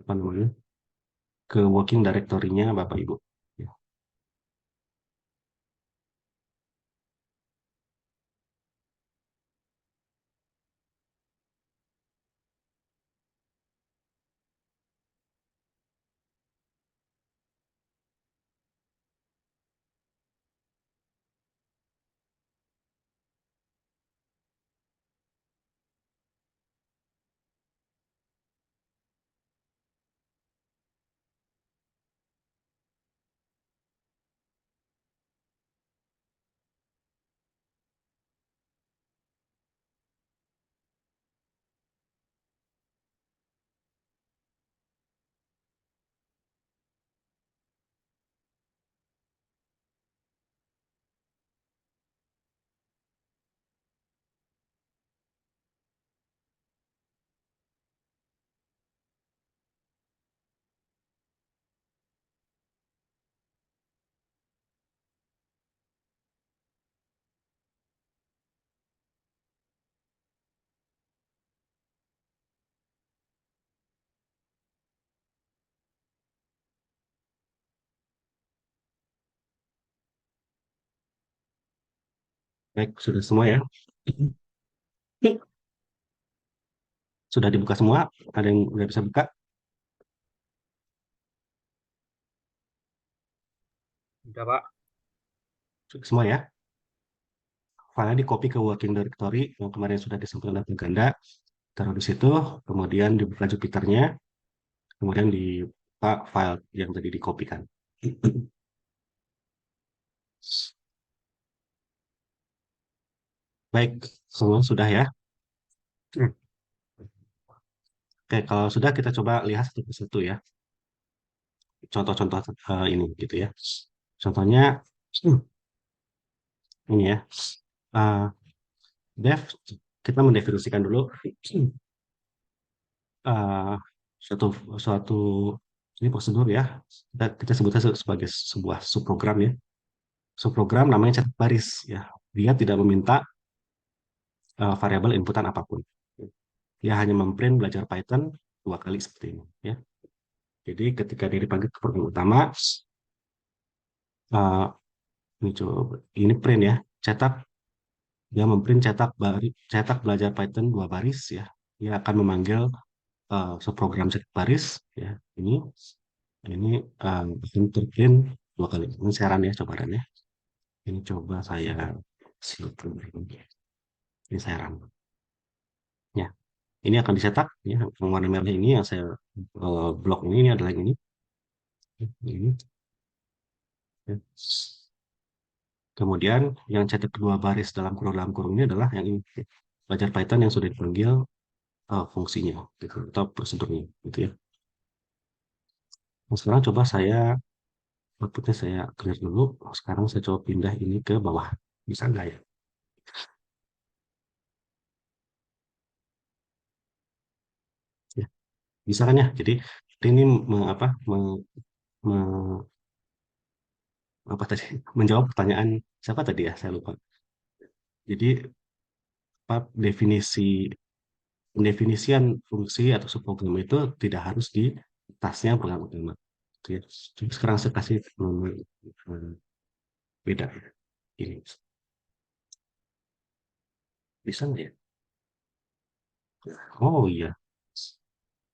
apa namanya ke working directory-nya Bapak Ibu. Ya. Baik, sudah semua ya. Sudah dibuka semua? Ada yang udah bisa buka? Udah, Pak. Sudah semua ya. Filenya di copy ke working directory yang kemarin sudah disampaikan oleh Ganda, taruh di situ, kemudian dibuka Jupyternya, kemudian dibuka file yang tadi dikopikan. Baik, semua sudah ya. Oke, kalau sudah kita coba lihat satu persatu ya. Contoh-contoh ini gitu ya. Contohnya ini ya. Eh, Dev, kita mendefinisikan dulu eh, suatu suatu ini prosedur ya. Kita sebutnya sebagai sebuah subprogram ya. Subprogram namanya cetak baris ya. Dia tidak meminta variabel inputan apapun. Dia hanya memprint belajar Python 2 kali seperti ini ya. Jadi ketika dia dipanggil ke program utama, eh, ini coba ini print ya, cetak, dia memprint cetak belajar Python 2 baris ya. Dia akan memanggil subprogram cetak baris ya. Ini akan terprint 2 kali. Ini saran ya, cobaran ya. Ini coba saya silupkan. Ini saran. Ya, ini akan dicetak ya. Yang warna merah ini yang saya blok ini adalah yang ini. Ya. Kemudian yang cetak 2 baris dalam kurung ini adalah yang ini. Belajar Python yang sudah dipanggil fungsinya gitu, atau prosedurnya gitu ya. Nah, sekarang coba saya outputnya saya clear dulu. Sekarang saya coba pindah ini ke bawah. Bisa nggak ya? Ya, bisa kan ya? Jadi ini me- apa tadi? Menjawab pertanyaan siapa tadi ya? Saya lupa. Jadi apa pendefinisian fungsi atau subprogram itu tidak harus di tasnya program utama. Gitu ya. Jadi sekarang saya kasih beda ya. Ini bisa nggak ya? Oh iya,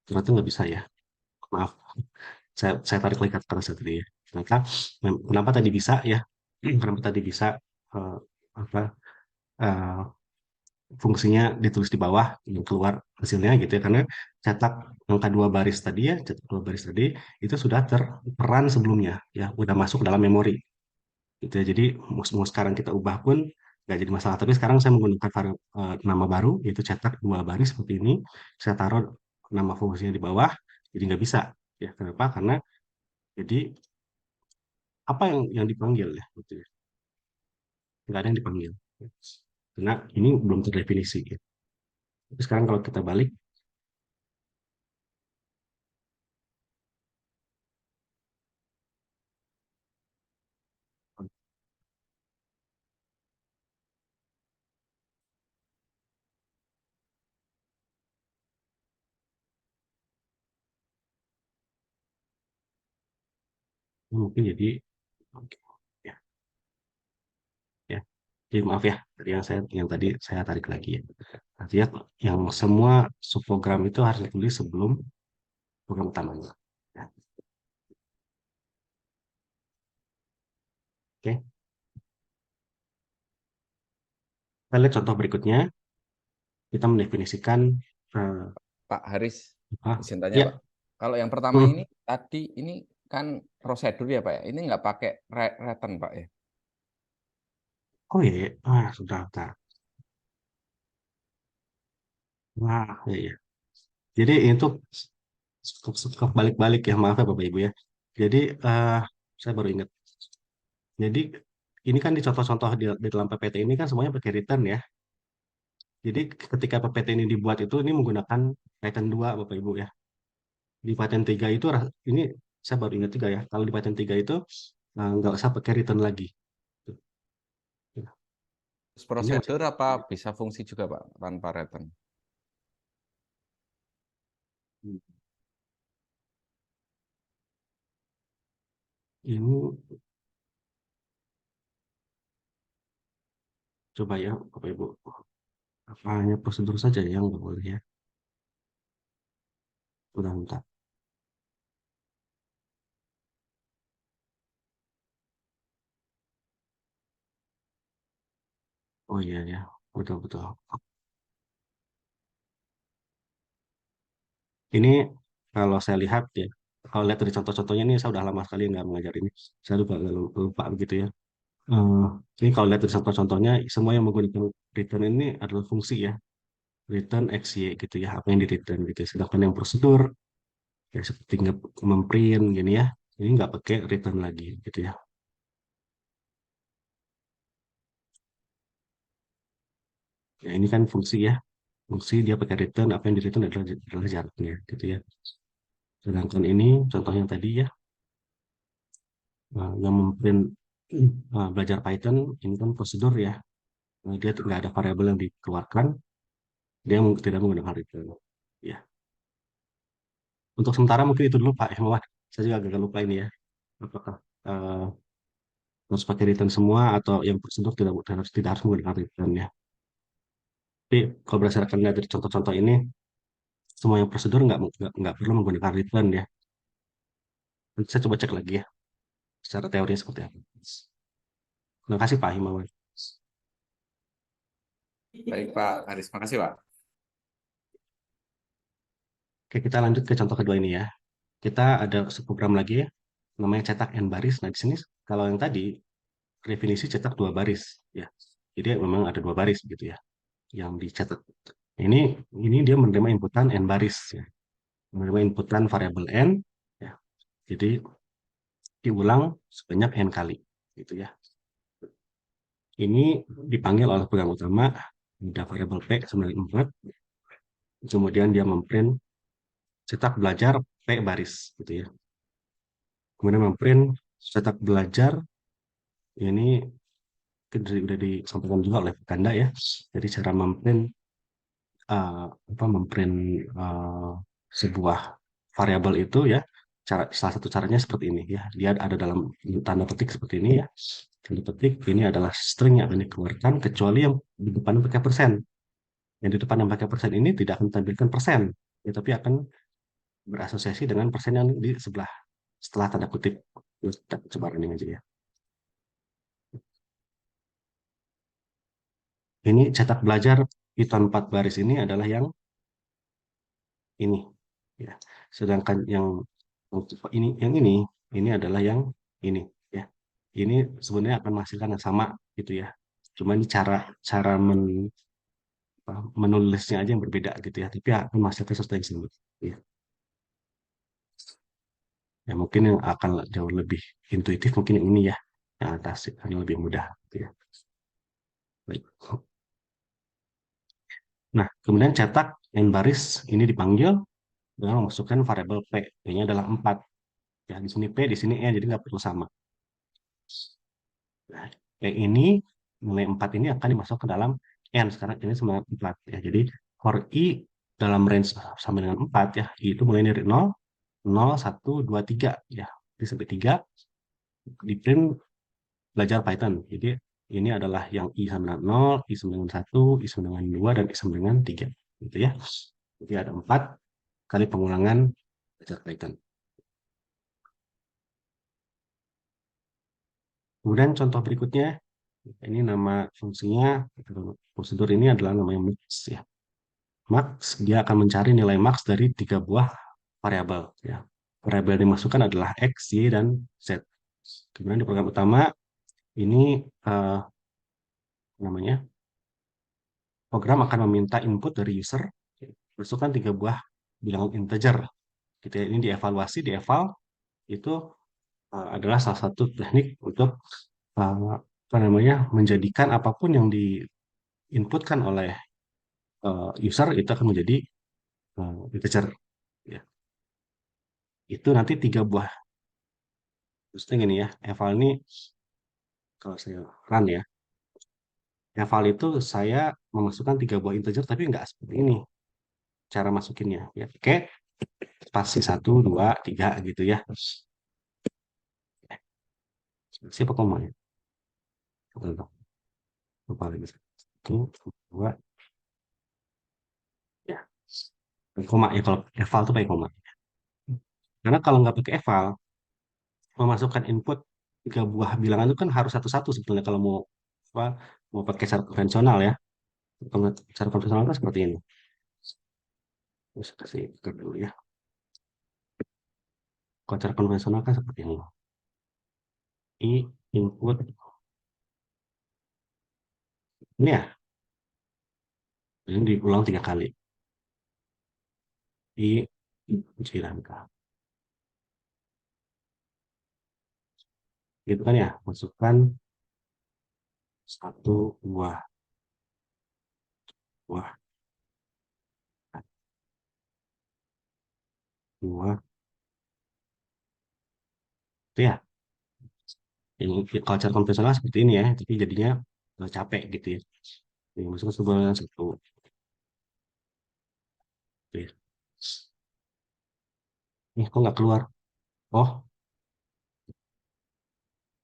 ternyata nggak bisa ya. Maaf, saya tarik lagi kata saya tadi ya. Ternyata kenapa tadi bisa ya? Kenapa tadi bisa eh, apa eh, fungsinya ditulis di bawah yang keluar hasilnya gitu ya? Karena cetak angka 2 baris tadi ya, cetak 2 baris tadi itu sudah terperan sebelumnya ya, udah masuk dalam memori gitu ya. Jadi mau sekarang kita ubah pun nggak jadi masalah. Tapi sekarang saya menggunakan nama baru yaitu cetak 2 baris seperti ini. Saya taruh nama fungsinya di bawah, jadi nggak bisa ya. Kenapa? Karena jadi apa yang dipanggil ya gitu ya. Nggak ada yang dipanggil karena ini belum terdefinisi ya. Tapi sekarang kalau kita balik, mungkin jadi oke, ya ya. Jadi maaf ya, yang tadi saya tarik lagi ya. Artinya yang semua subprogram itu harus ditulis sebelum program utamanya. Ya, oke. Kita lihat contoh berikutnya. Kita mendefinisikan eh, Pak Haris, apa? izin tanya Ya, Pak. Kalau yang pertama hmm. ini tadi ini kan prosedur ya Pak ya. Ini nggak pakai return Pak ya. Oh iya, ya. Sudah, bentar. Wah, iya, iya. Jadi itu suka balik-balik ya, maaf ya Bapak Ibu ya. Jadi saya baru ingat. Jadi ini kan di contoh-contoh di dalam PPT ini kan semuanya pakai return ya. Jadi ketika PPT ini dibuat itu ini menggunakan Python 2 Bapak Ibu ya. Di Python 3 itu ini saya baru ingat juga ya. Kalau di Python 3 itu nggak usah pakai return lagi. Terus Ini masih prosedur apa bisa fungsi juga Pak tanpa return? ini Coba ya, Bapak Ibu. Apa hanya prosedur saja yang nggak boleh ya? Bentar. Oh iya ya, betul-betul. Ini kalau saya lihat ya, kalau lihat dari contoh-contohnya ini saya udah lama sekali nggak mengajar ini. Saya lupa, lupa begitu ya. Eh, ini kalau lihat dari contoh-contohnya, semua yang menggunakan return ini adalah fungsi ya. Return X, Y gitu ya, apa yang di return gitu. Sedangkan yang prosedur, ya seperti memprint gini ya, ini nggak pakai return lagi gitu ya. Ya ini kan fungsi ya. Fungsi dia pakai return, apa yang di return adalah jaraknya gitu ya. Sedangkan ini contohnya tadi ya, yang memprint belajar Python ini kan prosedur ya. Dia nggak ada variabel yang dikeluarkan, dia tidak menggunakan return. Ya, untuk sementara mungkin itu dulu Pak Hermawan. Saya juga agak lupa ini ya. Apakah eh, harus pakai return semua atau yang prosedur tidak harus menggunakan return ya. Tapi kalau berdasarkan dari contoh-contoh ini, semua yang prosedur nggak perlu menggunakan return ya. Nanti saya coba cek lagi ya, secara teori seperti apa. Terima kasih Pak Himawan. Baik Pak Haris, makasih Pak. Oke, kita lanjut ke contoh kedua ini ya. Kita ada program lagi ya, namanya cetak n baris. Nah, di sini kalau yang tadi definisi cetak dua baris ya. Jadi memang ada dua baris gitu ya yang dicetak. Ini ini dia menerima inputan n baris ya. Menerima inputan variabel n ya. Jadi diulang sebanyak n kali gitu ya. Ini dipanggil oleh program utama ada variabel p 94. Kemudian dia memprint cetak belajar p baris gitu ya. Kemudian memprint cetak belajar ini sudah disampaikan juga oleh Kanda ya. Jadi cara memprint memprint sebuah variabel itu ya, salah satu caranya seperti ini ya. Dia ada dalam tanda petik seperti ini ya. Tanda petik ini adalah string yang akan dikeluarkan kecuali yang di depan pakai persen. Yang di depan yang pakai persen ini tidak akan tampilkan persen, ya, tapi akan berasosiasi dengan persen yang di sebelah setelah tanda kutip. Kita coba running aja ya. Ini cetak belajar Python 4 baris ini adalah yang ini ya. Sedangkan yang ini adalah yang ini ya. Ini sebenarnya akan menghasilkan yang sama gitu ya. Cuma ini cara cara menulisnya aja yang berbeda gitu ya. Tapi akan menghasilkan sesuatu yang sama. Ya. Ya mungkin yang akan jauh lebih intuitif mungkin yang ini ya. Yang atas yang lebih mudah gitu ya. Baik. Nah, kemudian cetak n baris ini dipanggil dengan memasukkan variabel p. P-nya adalah 4. Ya, di sini P, di sini E, jadi nggak perlu sama. Nah, P ini, nilai 4 ini akan dimasukkan ke dalam N. Sekarang ini sama 4. Ya. Jadi, for I dalam range sama dengan 4, ya, I itu mulai dari 0, 0, 1, 2, 3. Ya. Jadi sampai 3, di print belajar Python. Jadi, ini adalah yang I sama dengan 0, I sama dengan 1, I sama dengan 2, dan I sama dengan 3. Gitu ya. Jadi ada 4 kali pengulangan belajar Python. Kemudian contoh berikutnya, ini nama fungsinya, prosedur ini adalah namanya max ya. Max, dia akan mencari nilai max dari 3 buah variabel ya. Variabel yang dimasukkan adalah X, Y, dan Z. Kemudian di program utama, ini namanya, program akan meminta input dari user, masukkan 3 buah bilangan integer. Gitu ya. Ini dievaluasi, dieval, itu adalah salah satu teknik untuk apa namanya menjadikan apapun yang diinputkan oleh user itu akan menjadi integer ya. Itu nanti 3 buah. Maksudnya gini ya, eval ini kalau saya run ya, eval itu saya memasukkan 3 buah integer tapi nggak seperti ini cara masukinnya ya. Oke, spasi 1, 2, 3 gitu ya. Siapa komanya? Lupa lagi. 1, 2, ya. Koma ya, kalau eval itu pakai koma. Karena kalau nggak pakai eval, memasukkan input 3 buah bilangan itu kan harus satu-satu sebetulnya kalau mau apa, mau pakai cara konvensional ya. Kalau cara konvensional kan seperti ini. Terus kasih ke dulu ya. Kalau cara konvensional kan seperti ini. I input ini ya, ini diulang 3 kali. I jirangka. Gitu kan ya, masukkan 1 buah buah 2 itu ya. Yang kalau cara konvensional seperti ini ya, tapi jadinya capek gitu ya. Yang masukkan sebuah 1 gitu ya. Kok nggak keluar? Oh,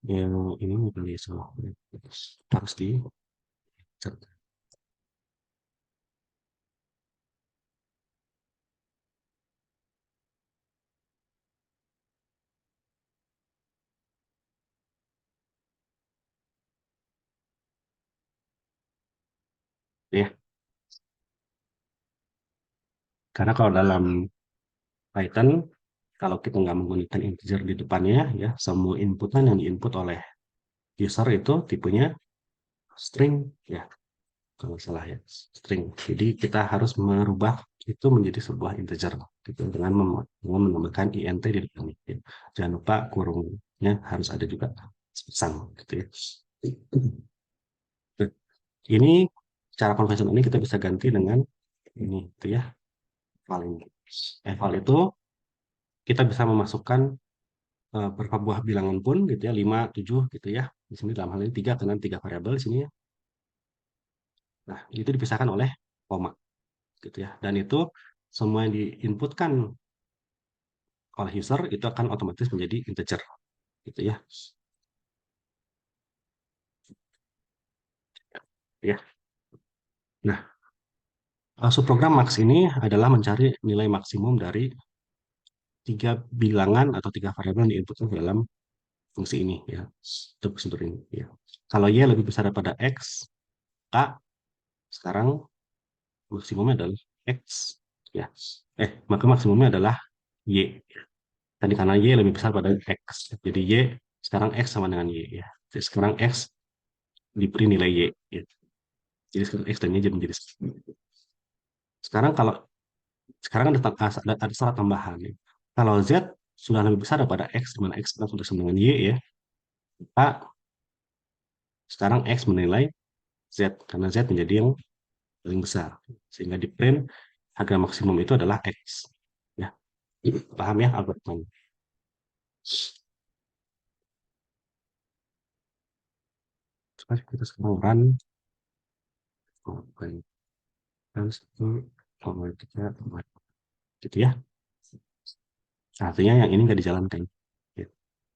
yang ini kali ya salah. Harus di ya. Karena kalau dalam Python, kalau kita nggak menggunakan integer di depannya, ya semua inputan yang diinput oleh user itu tipenya string, ya kalau nggak salah ya, string. Jadi kita harus merubah itu menjadi sebuah integer gitu, dengan menambahkan int di depannya. Ya. Jangan lupa kurungnya harus ada juga sepasang gitu ya. Ini cara konvensional ini kita bisa ganti dengan ini, gitu ya. Eval ini. Eval itu kita bisa memasukkan berapa buah bilangan pun gitu ya, 5, 7 gitu ya. Di sini dalam hal ini 3 karena 3 variabel di sini ya. Nah, itu dipisahkan oleh koma gitu ya. Dan itu semua yang diinputkan oleh user itu akan otomatis menjadi integer gitu ya. Ya. Nah, subprogram max ini adalah mencari nilai maksimum dari 3 bilangan atau 3 variabel yang diinputkan ke dalam fungsi ini ya. Untuk prosedur ini ya. Kalau y lebih besar daripada x, k sekarang maksimumnya adalah x ya. Maka maksimumnya adalah y. Tadi karena y lebih besar pada x. Jadi y sekarang x sama dengan y ya. Jadi sekarang x diberi nilai y ya. Jadi sekarang x dan y jadi menjadi sekarang kalau sekarang ada syarat tambahan ya. Kalau z sudah lebih besar daripada x, di mana x sekarang sudah sama dengan y ya, maka sekarang x menilai z karena z menjadi yang paling besar, sehingga di print harga maksimum itu adalah x ya. Paham ya algoritmanya? Coba kita sekarang run. Terus itu gitu ya. Artinya yang ini nggak dijalankan. Ya.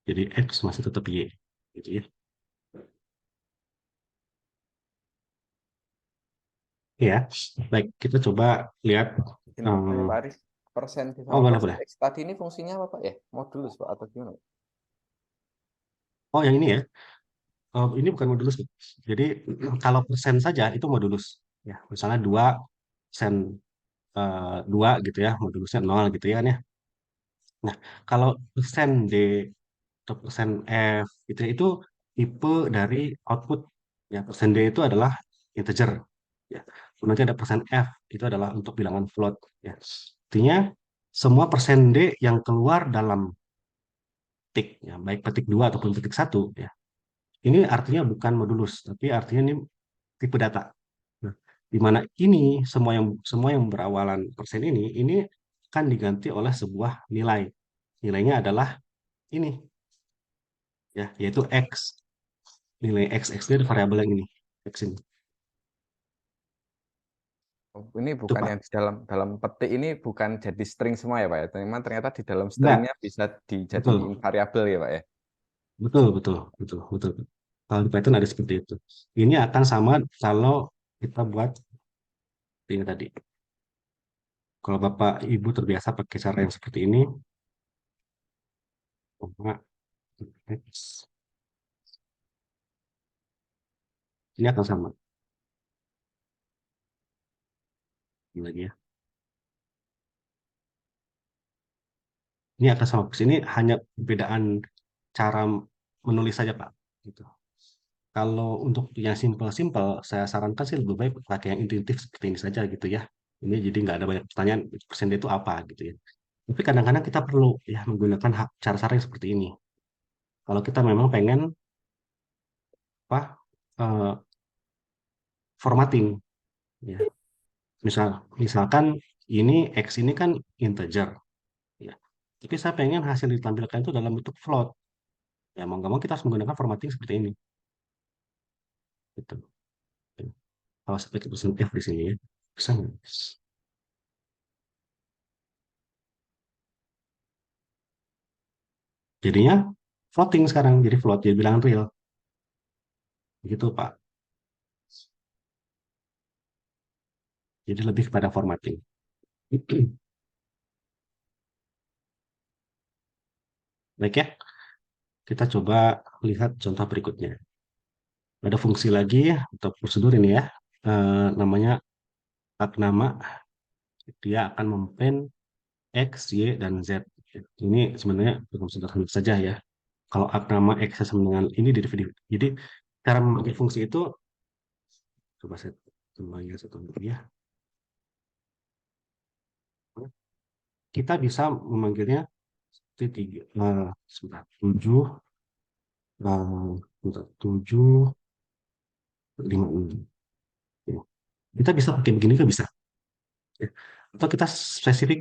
Jadi X masih tetap Y. Gitu ya. Ya, baik. Kita coba lihat. Ini Pak Aris, persen Oh, sama boleh, persen boleh. X tadi ini fungsinya apa Pak ya? Modulus Pak atau gimana? Oh, yang ini ya. Ini bukan modulus. Jadi, kalau persen saja itu modulus. Ya, misalnya 2 persen 2 gitu ya, modulusnya 0 gitu ya kan ya. Nah, kalau persen D atau persen F gitu ya, itu tipe dari output. Ya, persen D itu adalah integer. Ya. Nanti ada persen F itu adalah untuk bilangan float. Ya. Artinya semua persen D yang keluar dalam petik, ya, baik petik 2 ataupun petik 1, ya. Ini artinya bukan modulus, tapi artinya ini tipe data. Nah, di mana ini semua yang berawalan persen ini akan diganti oleh sebuah nilai. Nilainya adalah ini, ya, yaitu X. Nilai X itu ada variabel yang ini, X ini. Oh, ini Itu bukan Pak. yang di dalam petik ini bukan jadi string semua ya Pak ya. Ternyata di dalam Enggak, stringnya bisa dijadiin betul. variabel ya Pak ya. Betul, betul, betul, betul. Kalau di Python ada seperti itu. Ini akan sama kalau kita buat ini tadi. Kalau Bapak Ibu terbiasa pakai cara yang seperti ini, koma X, ini akan sama. Ini lagi ya. Ini akan sama. Ini hanya perbedaan cara menulis saja, Pak. Gitu. Kalau untuk yang simpel-simpel, saya sarankan sih lebih baik pakai yang intuitif seperti ini saja gitu ya. Ini jadi nggak ada banyak pertanyaan, persen itu apa gitu ya. Tapi kadang-kadang kita perlu ya menggunakan cara-cara yang seperti ini. Kalau kita memang pengen apa formatting, ya. Misalkan ini X ini kan integer, ya. Tapi saya pengen hasil ditampilkan itu dalam bentuk float. Ya mau nggak mau kita harus menggunakan formatting seperti ini. Gitu. Kalau seperti persen F di sini ya. Bisa nggak? Jadinya floating sekarang, jadi float, jadi bilangan real. Begitu, Pak. Jadi lebih kepada formatting. Baik ya, kita coba lihat contoh berikutnya. Ada fungsi lagi atau prosedur ini ya, namanya agnama. Dia akan memprint X, Y, dan Z. Ini sebenarnya belum sederhana saja ya. Kalau agnama X sama dengan ini derivatif. Jadi cara memakai fungsi itu, coba saya kembali satu dulu ya. Kita bisa memanggilnya tiga, sebentar, 7, 7, 5, 6. Ya. Kita bisa pakai begini juga bisa. Ya. Atau kita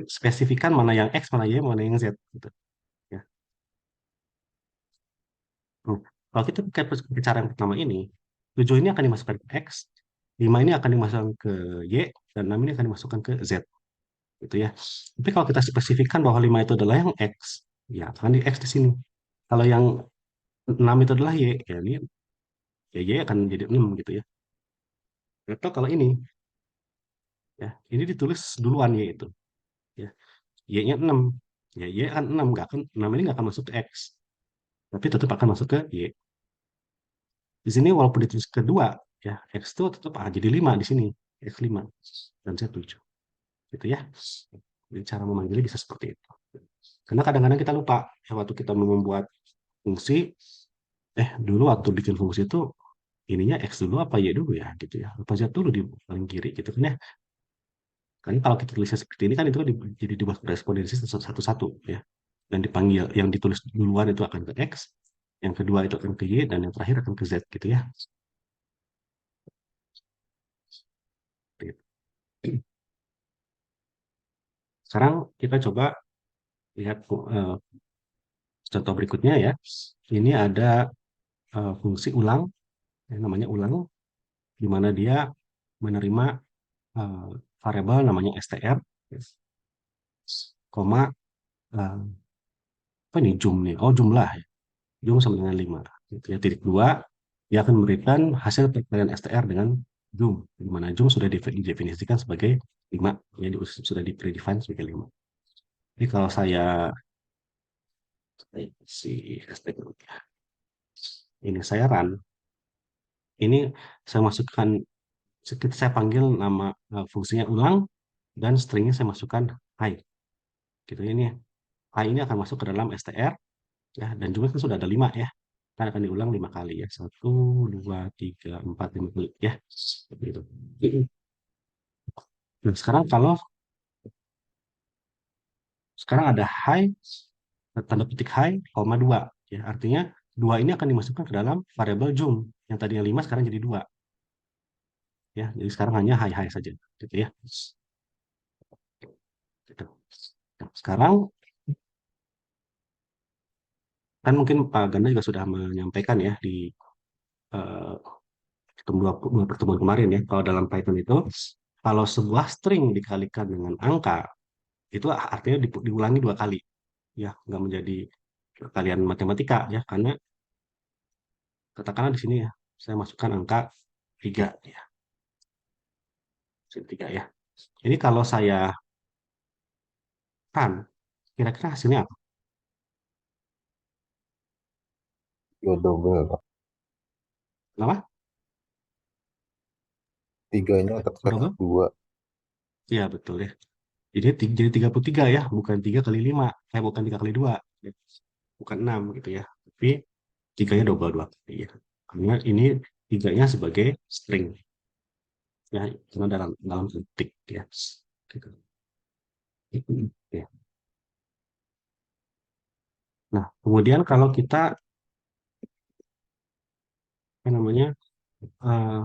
spesifikkan mana yang X, mana Y, mana yang Z. Gitu. Ya. Kalau kita pakai cara yang pertama ini, 7 ini akan dimasukkan ke X, 5 ini akan dimasukkan ke Y, dan 6 ini akan dimasukkan ke Z. Gitu ya. Tapi kalau kita spesifikkan bahwa 5 itu adalah yang X, ya akan di X di sini. Kalau yang 6 itu adalah Y, ya ini ya Y akan jadi 6 gitu ya. Atau kalau ini, ya ini ditulis duluan Y itu. Ya. Y-nya 6. Ya, Y akan 6, nggak akan, 6 ini nggak akan masuk ke X. Tapi tetap akan masuk ke Y. Di sini walaupun ditulis kedua, ya X itu tetap jadi 5 di sini. X5 dan Z7. Gitu ya. Jadi cara memanggilnya bisa seperti itu. Karena kadang-kadang kita lupa, ya, waktu kita mau membuat fungsi, dulu waktu bikin fungsi itu ininya X dulu apa Y dulu ya gitu ya. Apa Z dulu di paling kiri gitu kan ya. Karena kalau kita tulisnya seperti ini kan itu kan jadi dibuat korespondensi satu-satu ya. Dan dipanggil yang ditulis duluan itu akan ke X, yang kedua itu akan ke Y, dan yang terakhir akan ke Z gitu ya. Sekarang kita coba lihat contoh berikutnya ya. Ini ada fungsi ulang, yang namanya ulang, di mana dia menerima eh, variabel namanya str, koma, apa nih jum nih? Oh jumlah ya. Jum sama dengan 5. Gitu ya, titik 2, dia akan memberikan hasil perkalian str dengan jum, di mana jum sudah didefinisikan sebagai 5, ya sudah di predefine sebagai 5. Jadi kalau saya si str ini saya run, ini saya masukkan, saya panggil nama fungsinya ulang, dan stringnya saya masukkan hi. Gitu ini. Hi ini akan masuk ke dalam str, ya, dan jumlah kan sudah ada 5 ya. Kan akan diulang 5 kali ya. 1, 2, 3, 4, 5 kali ya. Seperti itu. Nah, sekarang ada high, tanda petik high, koma 2. Ya, artinya 2 ini akan dimasukkan ke dalam variabel jum. Yang tadinya 5 sekarang jadi 2. Ya, jadi sekarang hanya high saja. Gitu ya. Gitu. Nah, sekarang kan mungkin Pak Ganda juga sudah menyampaikan ya di eh, pertemuan kemarin ya, kalau dalam Python itu, kalau sebuah string dikalikan dengan angka, itu artinya diulangi 2 kali. Ya, nggak menjadi kalian matematika ya, karena katakanlah di sini ya, saya masukkan angka 3 ya. Sini 3 ya. Ini kalau saya run, kira-kira hasilnya apa? Ya double, Pak. Kenapa? Tiganya tercetak Double? 2. Iya, betul ya. Jadi 33 ya, bukan 3 kali 5. Bukan 3 kali 2. Bukan 6 gitu ya. Tapi tiganya double 2 kali ya. Karena ini tiganya sebagai string. Ya, karena dalam ketik ya. Gitu. Ya. Nah, kemudian kalau kita apa namanya eh,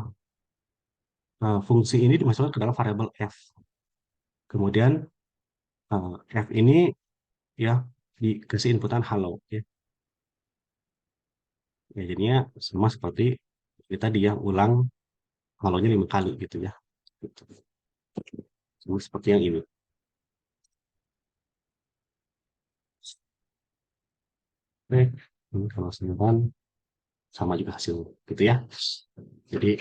fungsi ini dimasukkan ke dalam variabel f. Kemudian f ini ya dikasih inputan halo ya. Ya jadinya sama seperti kita dia ulang halonya 5 kali gitu ya. Gitu. Sama seperti yang ini. Oke, ini kalau simpan sama juga hasil gitu ya. Jadi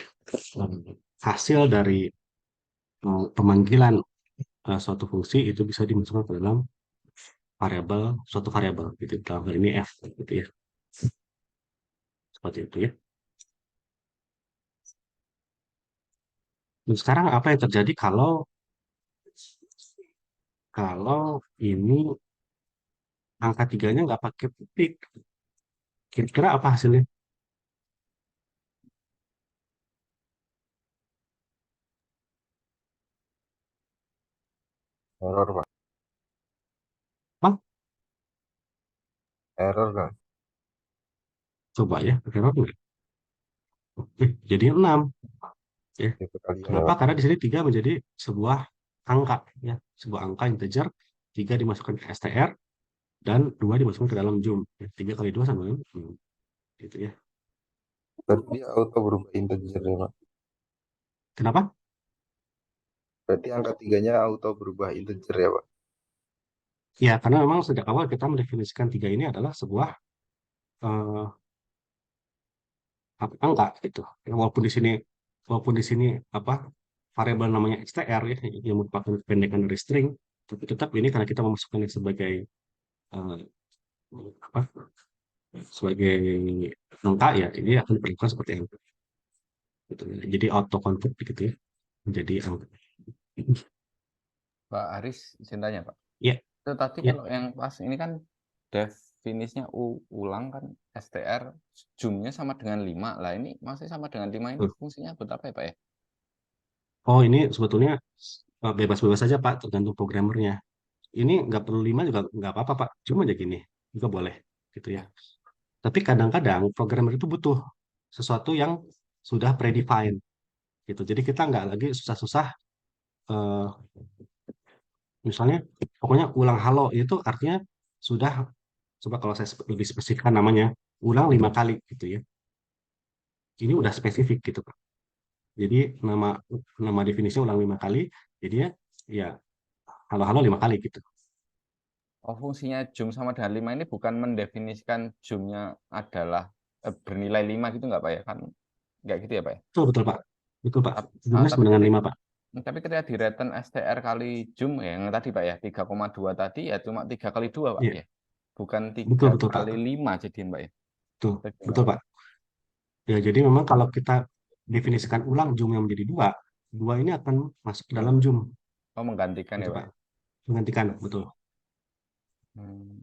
hasil dari pemanggilan suatu fungsi itu bisa dimasukkan ke dalam suatu variabel gitu. Dalam hal ini f gitu ya. Seperti itu ya. Dan sekarang apa yang terjadi kalau kalau ini angka tiganya nggak pakai titik? Kira-kira apa hasilnya? Error, Pak. Apa? Error kan? Coba ya, pakai apa nggak? Jadi 6. Ya. Itu kalian ya, Kenapa? Pak. Karena di sini 3 menjadi sebuah angka. Ya. Sebuah angka integer. 3 dimasukkan ke str. Dan 2 dimasukkan ke dalam jum. Ya. 3 kali 2 sama dengan 6. Gitu ya. Berarti dia auto berubah integer ya, Pak. Kenapa? Berarti angka tiganya auto berubah integer ya, Pak. Ya, karena memang sejak awal kita mendefinisikan 3 ini adalah sebuah eh, angka gitu. Ya, walaupun di sini apa variabel namanya str ya, yang merupakan kependekan dari string, tapi tetap ini karena kita memasukkannya sebagai eh, apa sebagai angka ya, ini akan diperlakukan seperti angka gitu ya. Jadi auto convert gitu ya menjadi angka. Pak Aris, izin tanya Pak. Ya, Itu tadi ya. kalau yang pas ini kan definisinya ulang kan str jumnya sama dengan 5. Lah ini masih sama dengan 5 ini fungsinya buat apa ya Pak ya? Oh, ini sebetulnya bebas-bebas saja Pak, tergantung programmernya. Ini nggak perlu 5 juga nggak apa-apa Pak, cuma aja gini juga boleh gitu ya. Tapi kadang-kadang programmer itu butuh sesuatu yang sudah predefined gitu. Jadi kita nggak lagi susah-susah eh, misalnya pokoknya ulang halo itu artinya sudah coba kalau saya lebih spesifikkan namanya ulang 5 kali gitu ya. Ini udah spesifik gitu Pak. Jadi nama nama definisinya ulang 5 kali, jadinya ya halo-halo 5 kali gitu. Oh, fungsinya jum sama dengan 5 ini bukan mendefinisikan jumnya adalah bernilai 5 gitu nggak Pak ya? Kan nggak gitu ya Pak ya? Betul betul Pak. Betul Pak. Jumlah Tapi sama dengan 5 Pak. ketika di return str kali jum ya, yang tadi Pak ya 3,2 tadi ya cuma 3 kali 2 Pak Iya, ya? Bukan betul 3 betul Pak. kali 5 jadiin Pak ya? Betul, Atau betul gimana? Pak. Ya, jadi memang kalau kita definisikan ulang jum yang menjadi dua, dua ini akan masuk ke dalam jum, Oh, menggantikan gitu ya Pak Pak. ya? Menggantikan, betul. Hmm.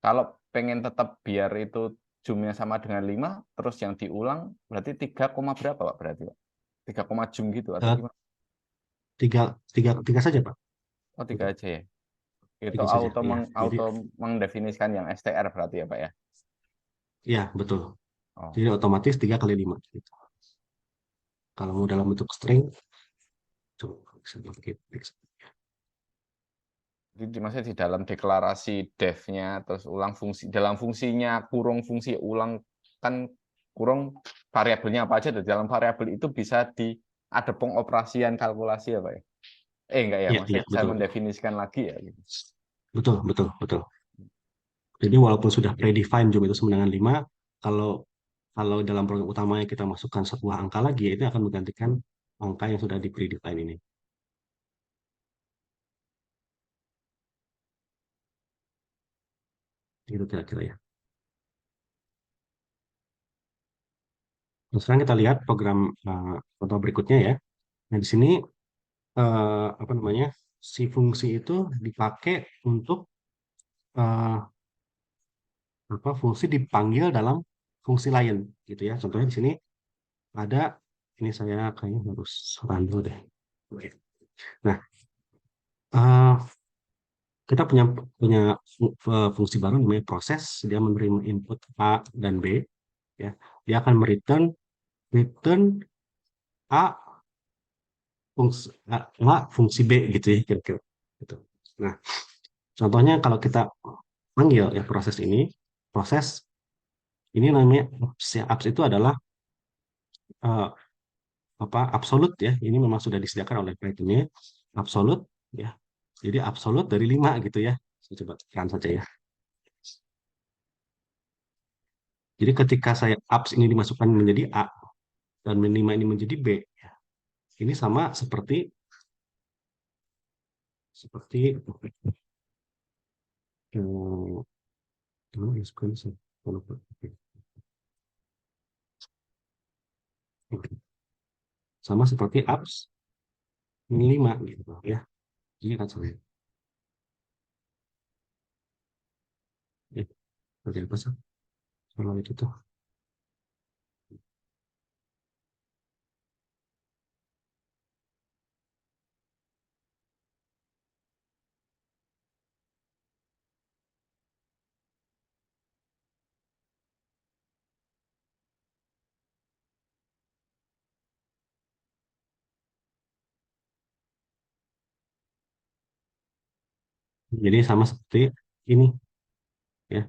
Kalau pengen tetap biar itu jumnya sama dengan 5, terus yang diulang berarti 3, berapa Pak berarti Pak? 3, jum gitu atau Eh, gimana? tiga, tiga, tiga saja Pak. Oh, 3 Gitu. aja ya? Itu Tiga saja. Ya, jadi, auto mendefinisikan yang str berarti ya Pak ya? ya betul. Oh, Jadi otomatis 3 kali 5. Gitu. Kalau mau dalam bentuk string, coba bisa pakai teks. jadi maksudnya di dalam deklarasi def-nya terus ulang fungsi dalam fungsinya kurung fungsi ulang kan kurung variabelnya apa aja di dalam variabel itu bisa ada pengoperasian kalkulasi ya Pak ya? Enggak ya, Iya, iya, maksudnya bisa betul. mendefinisikan lagi ya gitu. Betul, betul, betul. Jadi walaupun sudah predefined jum itu sama dengan 5, kalau kalau dalam program utamanya kita masukkan sebuah angka lagi, itu akan menggantikan angka yang sudah di predefine ini. Itu kira-kira ya. Nah, sekarang kita lihat program contoh berikutnya ya. Nah, di sini apa namanya, si fungsi itu dipakai untuk eh, apa, fungsi dipanggil dalam fungsi lain gitu ya. Contohnya di sini ada, ini saya kayaknya harus run dulu deh. Oke. Nah, eh, kita punya punya fungsi baru namanya proses. Dia menerima input A dan B ya. Dia akan return A fungsi B gitu ya kira-kira gitu. Nah, contohnya kalau kita panggil ya proses ini namanya apps ya. Apps itu adalah eh, apa, absolut ya. Ini memang sudah disediakan oleh Python-nya absolut ya. Jadi absolut dari 5 gitu ya. Saya coba run saja ya. Jadi ketika saya apps ini dimasukkan menjadi A dan min 5 ini menjadi B ya. Ini sama seperti gimana ya, sequence. Sama seperti apps min 5 gitu ya. Ini kan sama. Kerja apa sih kalau itu tuh. Jadi sama seperti ini ya,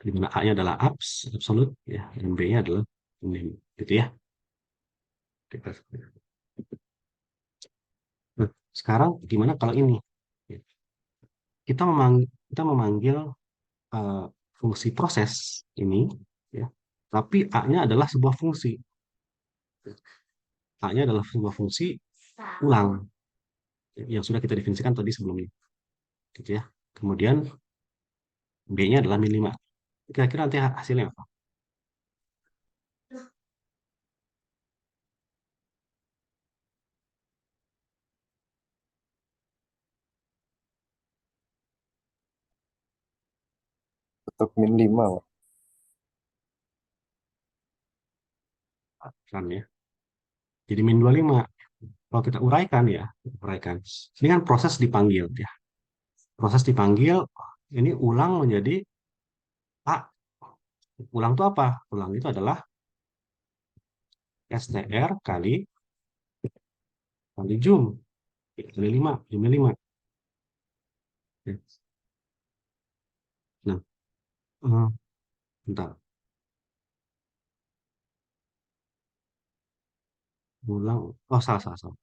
di mana A-nya adalah absolute ya, dan B-nya adalah ini gitu ya. Kita Nah, sekarang gimana kalau ini? Ya, kita memanggil eh, fungsi proses ini ya, tapi A-nya adalah sebuah fungsi. A-nya adalah sebuah fungsi ulang yang sudah kita definisikan tadi sebelumnya. Gitu ya. Kemudian B-nya adalah min 5. Kira-kira nanti hasilnya apa? Tetap min 5, Pak. Kan ya. Jadi min 25. Kalau kita uraikan ya, uraikan. Ini kan proses dipanggil ya. Proses dipanggil ini ulang menjadi A. Ulang itu apa? Ulang itu adalah str kali jum kali 5, jumlah 5. Nah, bentar. Ulang. Oh, salah, salah, salah.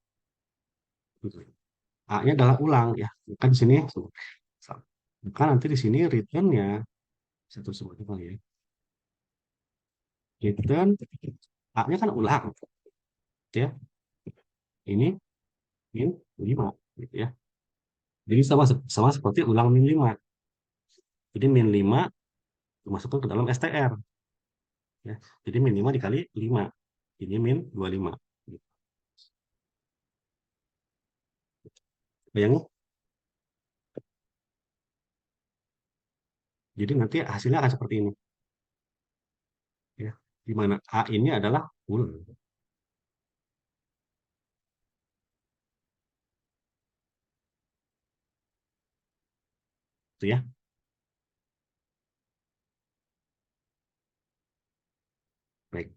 A-nya adalah ulang ya. Kan di sini maka nanti di sini return-nya satu semuanya kali ya. Return A-nya kan ulang ya. Ini min 5 gitu ya. Jadi sama sama seperti ulang min 5. Jadi min 5 dimasukkan ke dalam str ya. Jadi min 5 dikali 5. Ini min 25. Bayangin. Jadi nanti hasilnya akan seperti ini ya. Di mana A ini adalah ulang. Itu ya. Baik.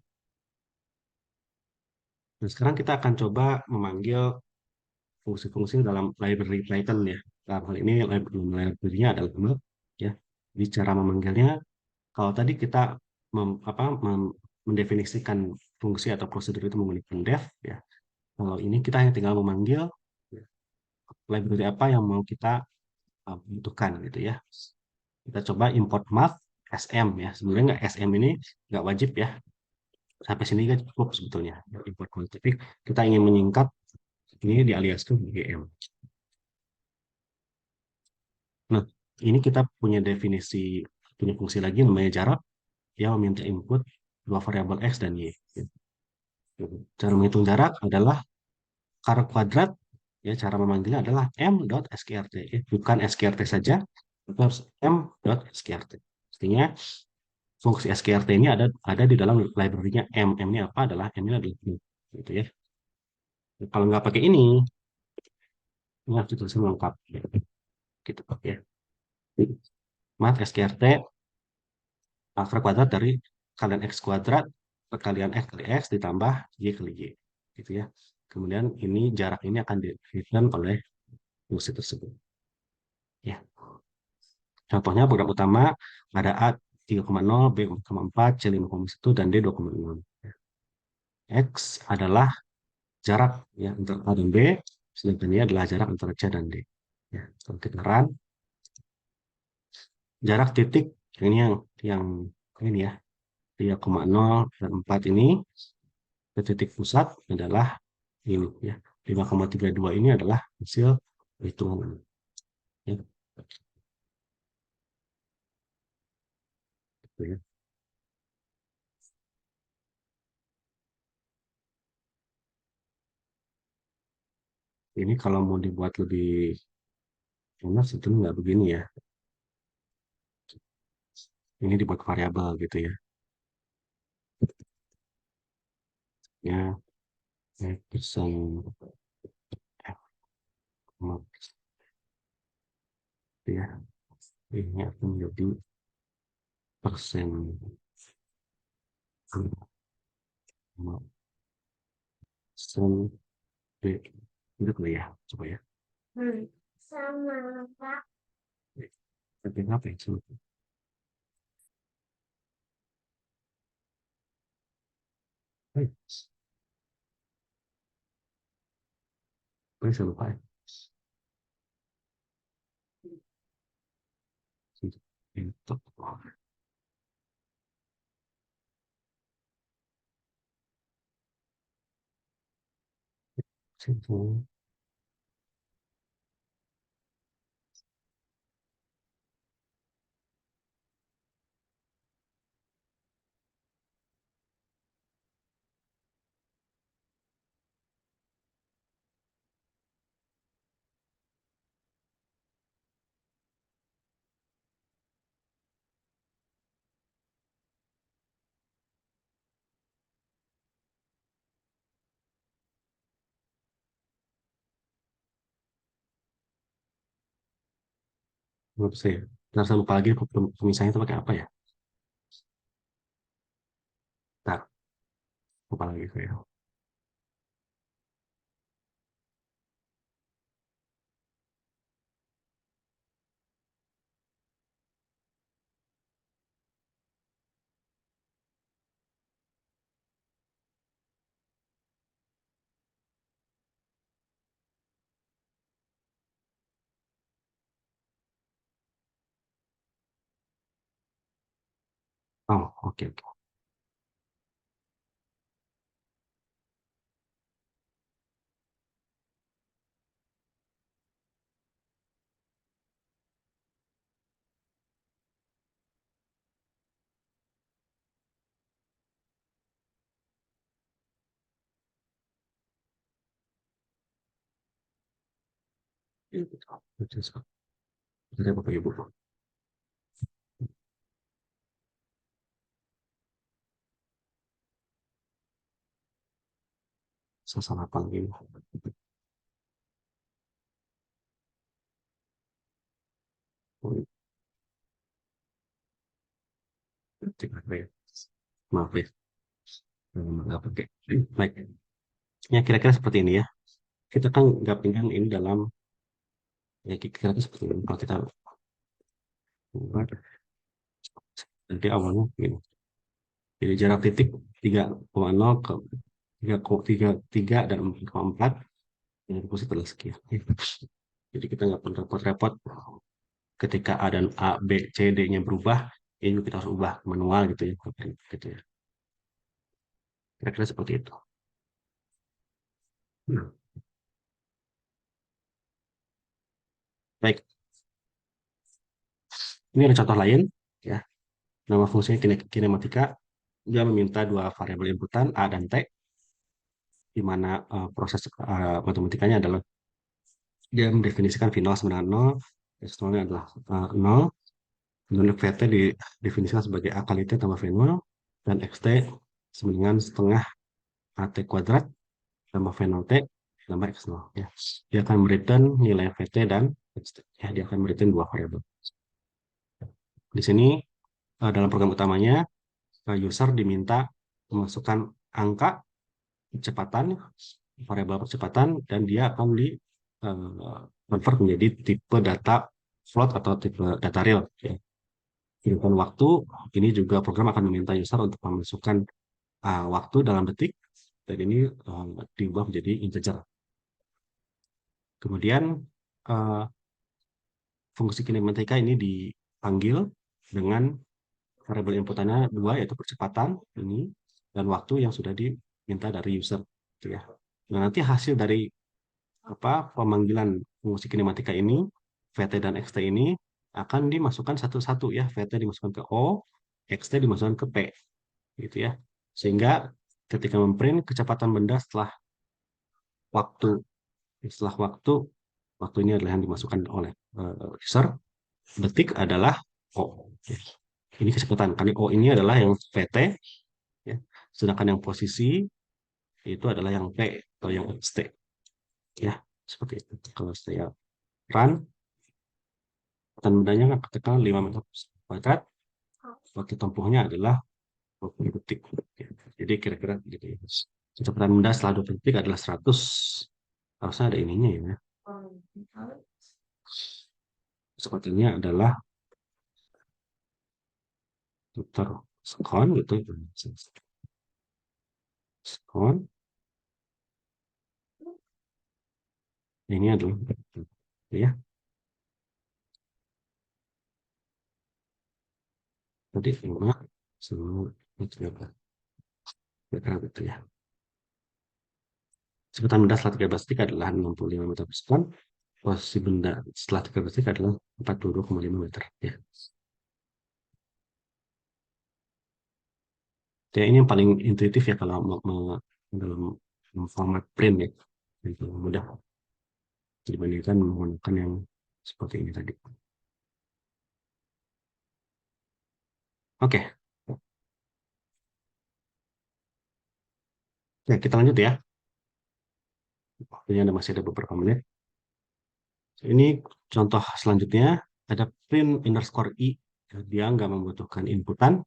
Nah, sekarang kita akan coba memanggil fungsi-fungsi dalam library Python ya. Dalam hal ini library-nya adalah map ya. Di cara memanggilnya, kalau tadi kita mendefinisikan fungsi atau prosedur itu menggunakan def ya. Kalau ini kita hanya tinggal memanggil ya, library apa yang mau kita butuhkan gitu ya. Kita coba import math SM ya. Sebenarnya nggak SM ini nggak wajib ya. Sampai sini kan cukup sebetulnya import math. Tapi kita ingin menyingkat ini di alias tuh GM. Nah, ini kita punya punya fungsi lagi namanya jarak yang meminta input dua variabel x dan y. Cara menghitung jarak adalah akar kuadrat, ya cara memanggilnya adalah m.skrt, ya. Bukan skrt saja, tapi harus m.skrt. Artinya fungsi skrt ini ada di dalam library-nya m. M ini apa? M ini adalah ini, gitu ya. Kalau nggak pakai ini harus dituliskan lengkap, gitu ya. Mat skrt akar kuadrat dari kalian x kuadrat perkalian x kali x ditambah y kali y, gitu ya. Kemudian ini jarak ini akan di-return oleh fungsi tersebut. Ya. Contohnya program utama ada A 3,0, B 4,4, C 5,1, dan D 2,6. X adalah jarak ya antara A dan B, sedangkan Y adalah jarak antara C dan D. Ya, kalau kita run, jarak titik ini yang ini ya 3,0 dan 4 ini ke titik pusat adalah ini ya 5,32 ini adalah hasil hitungan. Ya, gitu ya. Ini kalau mau dibuat lebih enak itu nggak begini ya. Ini dibuat variabel gitu ya. Ya, persen F ya. Ini akan menjadi persen persen B. Itu kali ya, coba ya. Sama Pak. Tapi apa ya? Coba. Baik. Baik, saya lupa ya. Untuk situ. Menurut saya. Ntar saya lupa lagi pemisahnya itu pakai apa ya? Ntar, lupa lagi saya. Oh, oke, oke. Jadi Bapak Ibu. Saya salah apa lagi? Maaf ya. Nggak pakai. Baik. Ya kira-kira seperti ini ya. Kita kan nggak pengen ini dalam ya kira-kira seperti ini. Kalau kita buat nanti awalnya gini. Jadi jarak titik 3,0 ke 3,3 dan 4,4 dengan posisi adalah sekian. Jadi kita nggak perlu repot-repot ketika A dan A, B, C, D-nya berubah, ini kita harus ubah manual gitu ya. Gitu ya. Kira-kira seperti itu. Nah, baik. Ini ada contoh lain, ya. Nama fungsinya kinematika. Dia meminta dua variabel inputan A dan T, di mana proses matematikanya adalah dia mendefinisikan V0 sama dengan 0, x0-nya adalah 0, kemudian VT didefinisikan sebagai A kali T tambah V0, dan XT sama dengan setengah AT kuadrat tambah V0T tambah X0. Ya. Dia akan memberikan nilai VT dan XT. Ya, dia akan memberikan dua variabel. Di sini dalam program utamanya, user diminta memasukkan angka kecepatan, variabel kecepatan, dan dia akan di convert menjadi tipe data float atau tipe data real. Ya. Kehidupan waktu, ini juga program akan meminta user untuk memasukkan waktu dalam detik, dan ini diubah menjadi integer. Kemudian fungsi kinematika ini dipanggil dengan variabel inputannya dua, yaitu percepatan ini dan waktu yang sudah diminta dari user. Gitu ya. Nah, nanti hasil dari pemanggilan fungsi kinematika ini, VT dan XT ini akan dimasukkan satu-satu ya. VT dimasukkan ke O, XT dimasukkan ke P, gitu ya. Sehingga ketika memprint kecepatan benda setelah waktu, waktu ini adalah yang dimasukkan oleh user. Detik adalah O. Ini kecepatan. Karena O ini adalah yang VT, ya. Sedangkan yang posisi itu adalah yang P atau yang XT. Ya, seperti itu. Kalau saya run, kecepatan bendanya katakan 5 meter per kuadrat, waktu tempuhnya adalah 20 detik. Ya. Jadi kira-kira gitu ya. Kecepatan benda setelah 20 detik adalah 100. Harusnya ada ininya ya. Kecepatannya adalah meter sekon gitu. Sekon. Ini adalah ya. Tadi 5 sama 13. Kira-kira gitu ya. Kecepatan benda setelah 13 detik adalah 65 meter per sekon. Posisi benda setelah 13 detik adalah 42,5 meter. Ya. Ya, ini yang paling intuitif ya kalau dalam format print ya. Itu mudah dibandingkan menggunakan yang seperti ini tadi. Oke. Ya, kita lanjut ya. Waktunya masih ada beberapa menit. Ini contoh selanjutnya, ada print underscore i. Dia nggak membutuhkan inputan.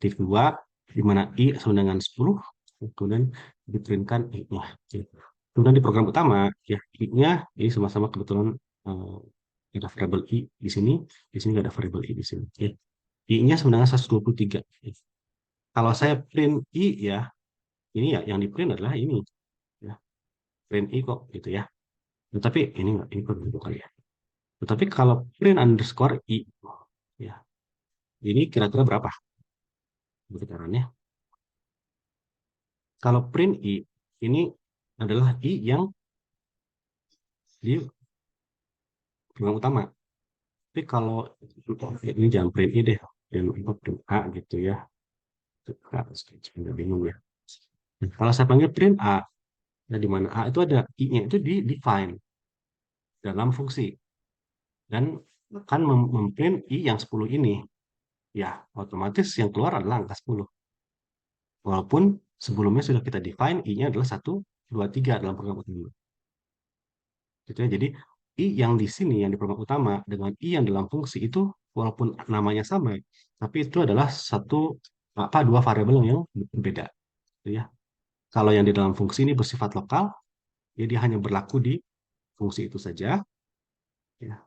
Titik 2, di mana i sama dengan 10, kemudian diprintkan i-nya. Kemudian di program utama, ya i-nya ini sama-sama kebetulan ada variabel i di sini nggak ada variabel i di sini. Ya. I-nya sebenarnya 123. Kalau saya print i ya, ini ya yang di print adalah ini. Ya. Print i kok gitu ya. Tetapi ini nggak, ini kok gitu kali ya. Tetapi kalau print underscore i, ya ini kira-kira berapa? Caranya. Kalau print i, ini adalah i yang di program utama. Tapi kalau ini jangan print i deh, print a gitu ya. Bingung ya. Kalau saya panggil print a, nah di mana a itu ada i-nya itu di define dalam fungsi dan akan memprint i yang 10 ini. Ya, otomatis yang keluar adalah angka 10. Walaupun sebelumnya sudah kita define i-nya adalah 1, 2, 3 dalam program utama. Gitu ya. Jadi i yang di sini yang di program utama dengan i yang dalam fungsi itu walaupun namanya sama, tapi itu adalah dua variabel yang berbeda. Gitu ya. Kalau yang di dalam fungsi ini bersifat lokal, ya dia hanya berlaku di fungsi itu saja. Ya.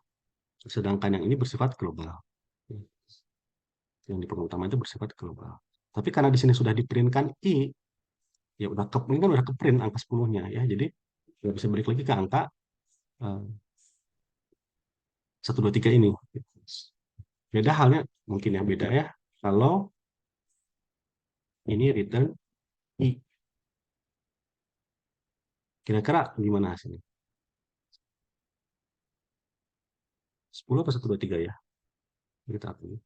Sedangkan yang ini bersifat global. Yang di program utama itu bersifat global. Tapi karena di sini sudah diprintkan i, ya udah ini kan udah keprint angka 10-nya ya. Jadi nggak bisa balik lagi ke angka 1, 2, 3 ini. Beda halnya mungkin yang beda ya. Kalau ini return i. Kira-kira gimana hasilnya? 10 apa 1, 2, 3 ya? Kita atur.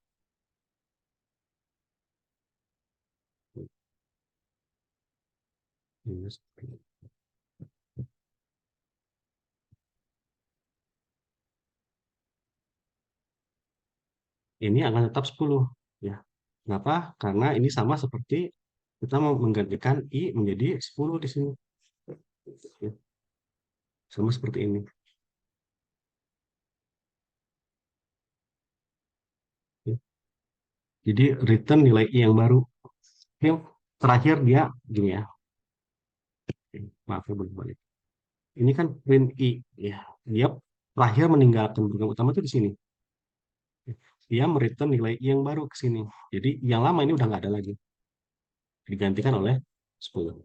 Ini akan tetap 10 ya. Kenapa? Karena ini sama seperti kita mau menggantikan I menjadi 10 di sini. Ya, sama seperti ini. Ya. Jadi return nilai I yang baru. Oke, terakhir dia gini ya. Oke, maaf ya balik. Ini kan print I ya. Dia terakhir meninggalkan program utama itu di sini. Dia mereturn nilai I yang baru ke sini. Jadi yang lama ini udah nggak ada lagi. Digantikan oleh 10.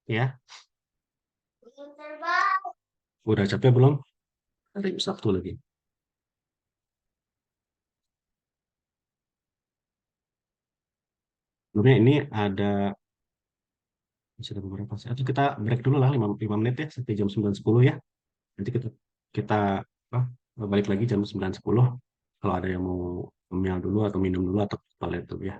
Ya, udah capek belum? Ada satu lagi. Sebenarnya ini ada sudah beberapa sih. Atau kita break dulu lah 5 menit ya sampai jam 9.10 ya. Nanti kita apa, balik lagi jam 9.10 kalau ada yang mau ngemil dulu atau minum dulu atau ke toilet dulu ya.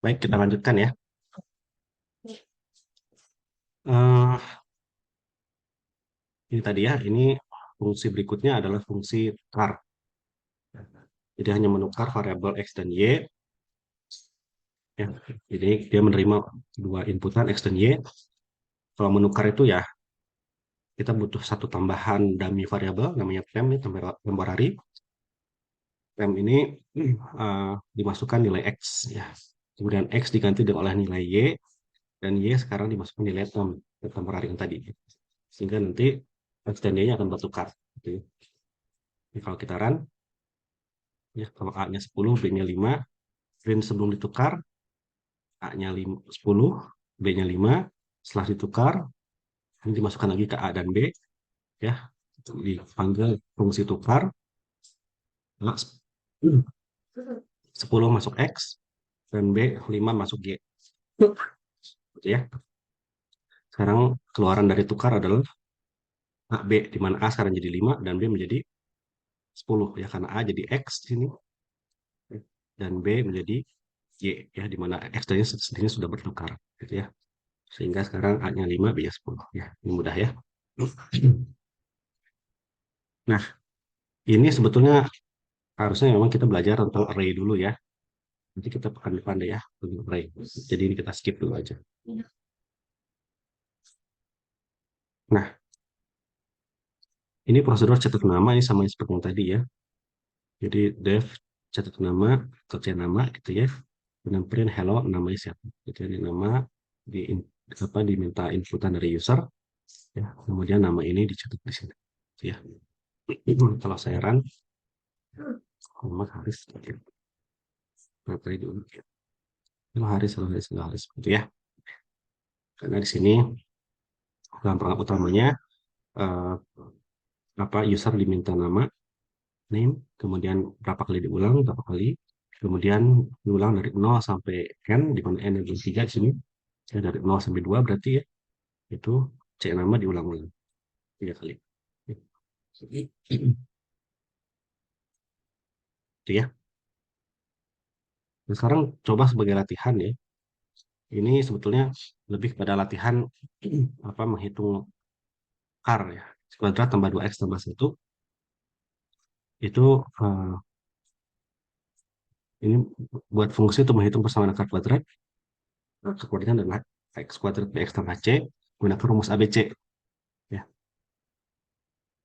Baik, kita lanjutkan ya. Eh, ini tadi ya, ini fungsi berikutnya adalah fungsi tukar. Jadi hanya menukar variabel X dan Y. Ya. Jadi dia menerima dua inputan X dan Y. Kalau menukar itu ya, kita butuh satu tambahan dummy variabel, namanya temp, ya, temporary. Temp ini dimasukkan nilai X. Ya. Kemudian X diganti oleh nilai Y, dan Y sekarang dimasukkan nilai temporary yang tadi. Sehingga nanti X dan Y-nya akan bertukar. Gitu. Jadi kalau kita run, ya, kalau A-nya 10, B-nya 5, print sebelum ditukar, A-nya 10, B-nya 5, setelah ditukar, ini dimasukkan lagi ke A dan B, ya, dipanggil fungsi tukar, 10 masuk X, dan B 5 masuk Y. Gitu ya. Sekarang keluaran dari tukar adalah A, B, di mana A sekarang jadi 5, dan B menjadi 10, ya, karena A jadi X di sini, dan B menjadi Y, ya, di mana X dan Y sendiri sudah bertukar, gitu ya. Sehingga sekarang A-nya 5, B-nya 10. Ya, ini mudah ya. Nah, ini sebetulnya harusnya memang kita belajar tentang array dulu ya. Nanti kita pekan depan deh ya, tentang array. Jadi ini kita skip dulu aja. Nah, ini prosedur catat nama, ini sama seperti yang tadi ya. Jadi def catat nama, kerja nama gitu ya. Dan print hello namanya siapa. Jadi nama diminta inputan dari user ya. Kemudian nama ini dicatat di sini. Ya. Kalau saya run, Muhammad Haris. Baterai dulu. Halo Haris, halo Haris, halo Haris. Gitu ya. Karena di sini dalam perangkat utamanya eh, user diminta nama, name, kemudian berapa kali diulang, berapa kali, kemudian diulang dari 0 sampai n, di mana n adalah 3 di sini, ya, dari 0 sampai 2 berarti ya, itu c nama diulang-ulang 3 kali. Itu ya. Nah, sekarang coba sebagai latihan ya. Ini sebetulnya lebih pada latihan menghitung kar ya. Kuadrat tambah 2x tambah 1 itu ini buat fungsi untuk menghitung persamaan akar kuadrat. Koordinat adalah x kuadrat bx tambah c gunakan rumus ABC ya.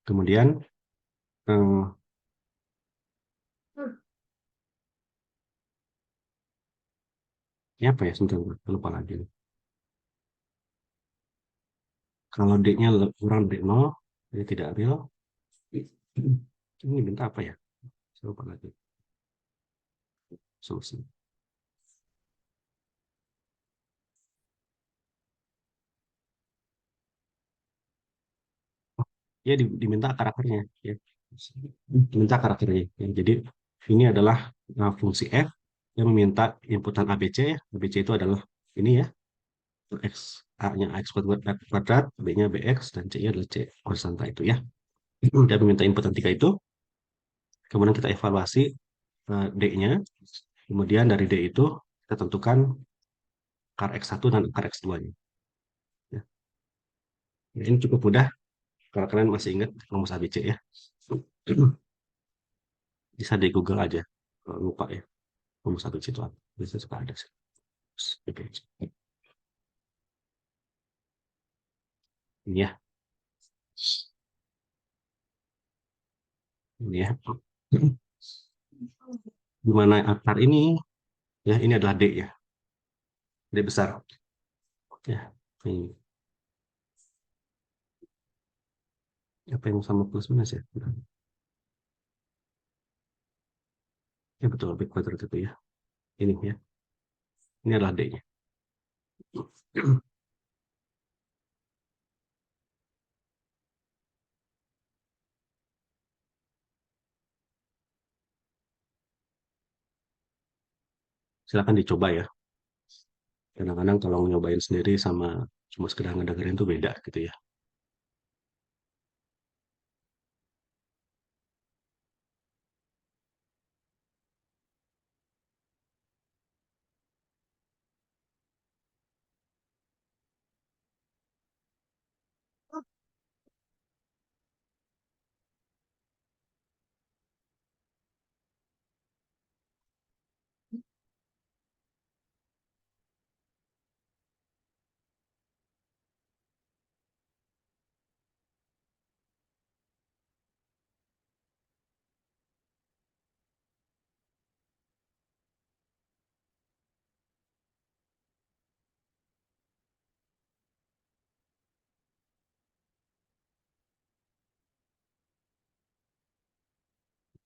Kemudian eh, ini apa ya, sebentar lupa lagi. Kalau d-nya kurang dari 0, ini tidak real. Ini minta apa ya? Saya lupa lagi. Solusi. Ya, diminta karakternya ya. Diminta karakternya ya. Jadi ini adalah fungsi f yang meminta inputan ABC ya. ABC itu adalah ini ya, x, a-nya x kuadrat, b-nya bx, dan c-nya adalah c konstanta itu ya. Dia meminta inputan tiga itu, kemudian kita evaluasi d-nya, kemudian dari d itu kita tentukan kar x1 dan kar x2-nya ya. Ini cukup mudah kalau kalian masih ingat rumus ABC ya. Bisa di Google aja kalau lupa ya rumus ABC itu apa, biasanya suka ada sih. Oke. Ini ya, ini ya. Di mana akar ini ya, ini adalah D ya, D besar ya. Ini apa yang sama plus minus ya, ya betul, B kuadrat itu ya, ini ya, ini adalah D-nya. Silakan dicoba ya. Kadang-kadang kalau nyobain sendiri sama cuma sekedar ngedengerin tuh beda gitu ya.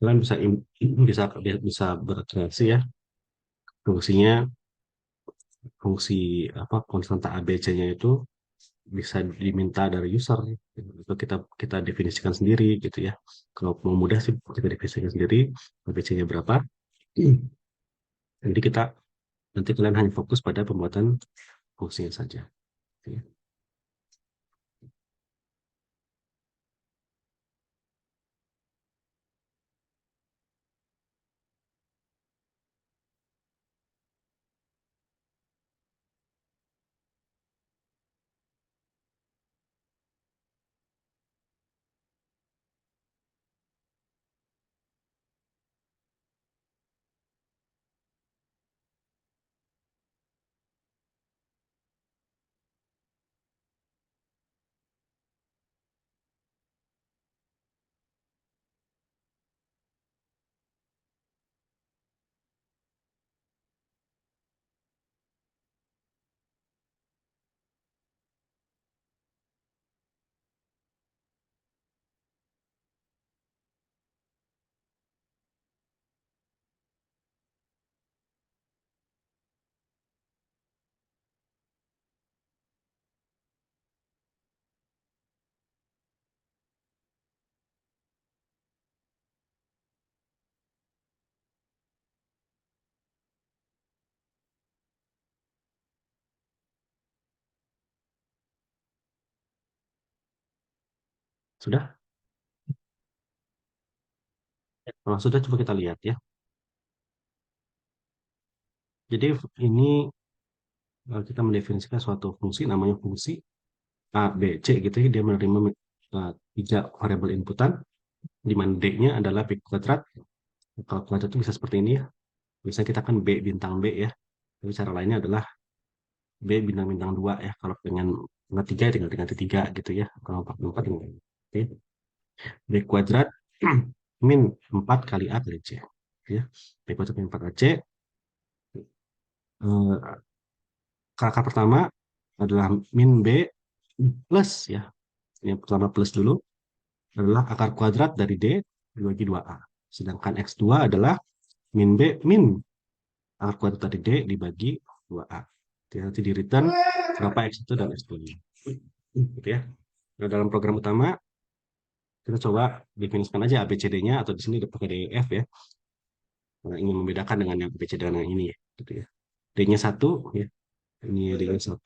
kalian bisa bisa berkreasi ya, fungsinya fungsi apa konstanta ABC-nya itu bisa diminta dari user itu kita kita definisikan sendiri gitu ya. Kalau mau mudah sih kita definisikan sendiri ABC-nya berapa. Jadi nanti kalian hanya fokus pada pembuatan fungsinya saja. Gitu ya. Sudah? Kalau sudah coba kita lihat ya. Jadi ini kita mendefinisikan suatu fungsi namanya fungsi A, B, C gitu ya. Dia menerima tiga variabel inputan di mana D-nya adalah B kuadrat. Kalau kuadrat itu bisa seperti ini ya. Biasanya kita kan B bintang B ya. Tapi cara lainnya adalah B bintang-bintang 2 ya. Kalau pengen nggak 3 tinggal ganti 3 gitu ya. Kalau 4 tinggal oke. B kuadrat min 4 kali A kali C. Ya. B kuadrat min 4 kali C. Kakak pertama adalah min B plus ya. Yang pertama plus dulu adalah akar kuadrat dari D dibagi 2A. Sedangkan X2 adalah min B min akar kuadrat dari D dibagi 2A. Nanti di return berapa X1 dan X2. Gitu ya. Nah, dalam program utama kita coba definisikan aja ABCD-nya atau di sini pakai DEF ya. Nah, ingin membedakan dengan yang ABCD dan yang ini ya, gitu ya. D-nya 1 ya. Ini D-nya 1,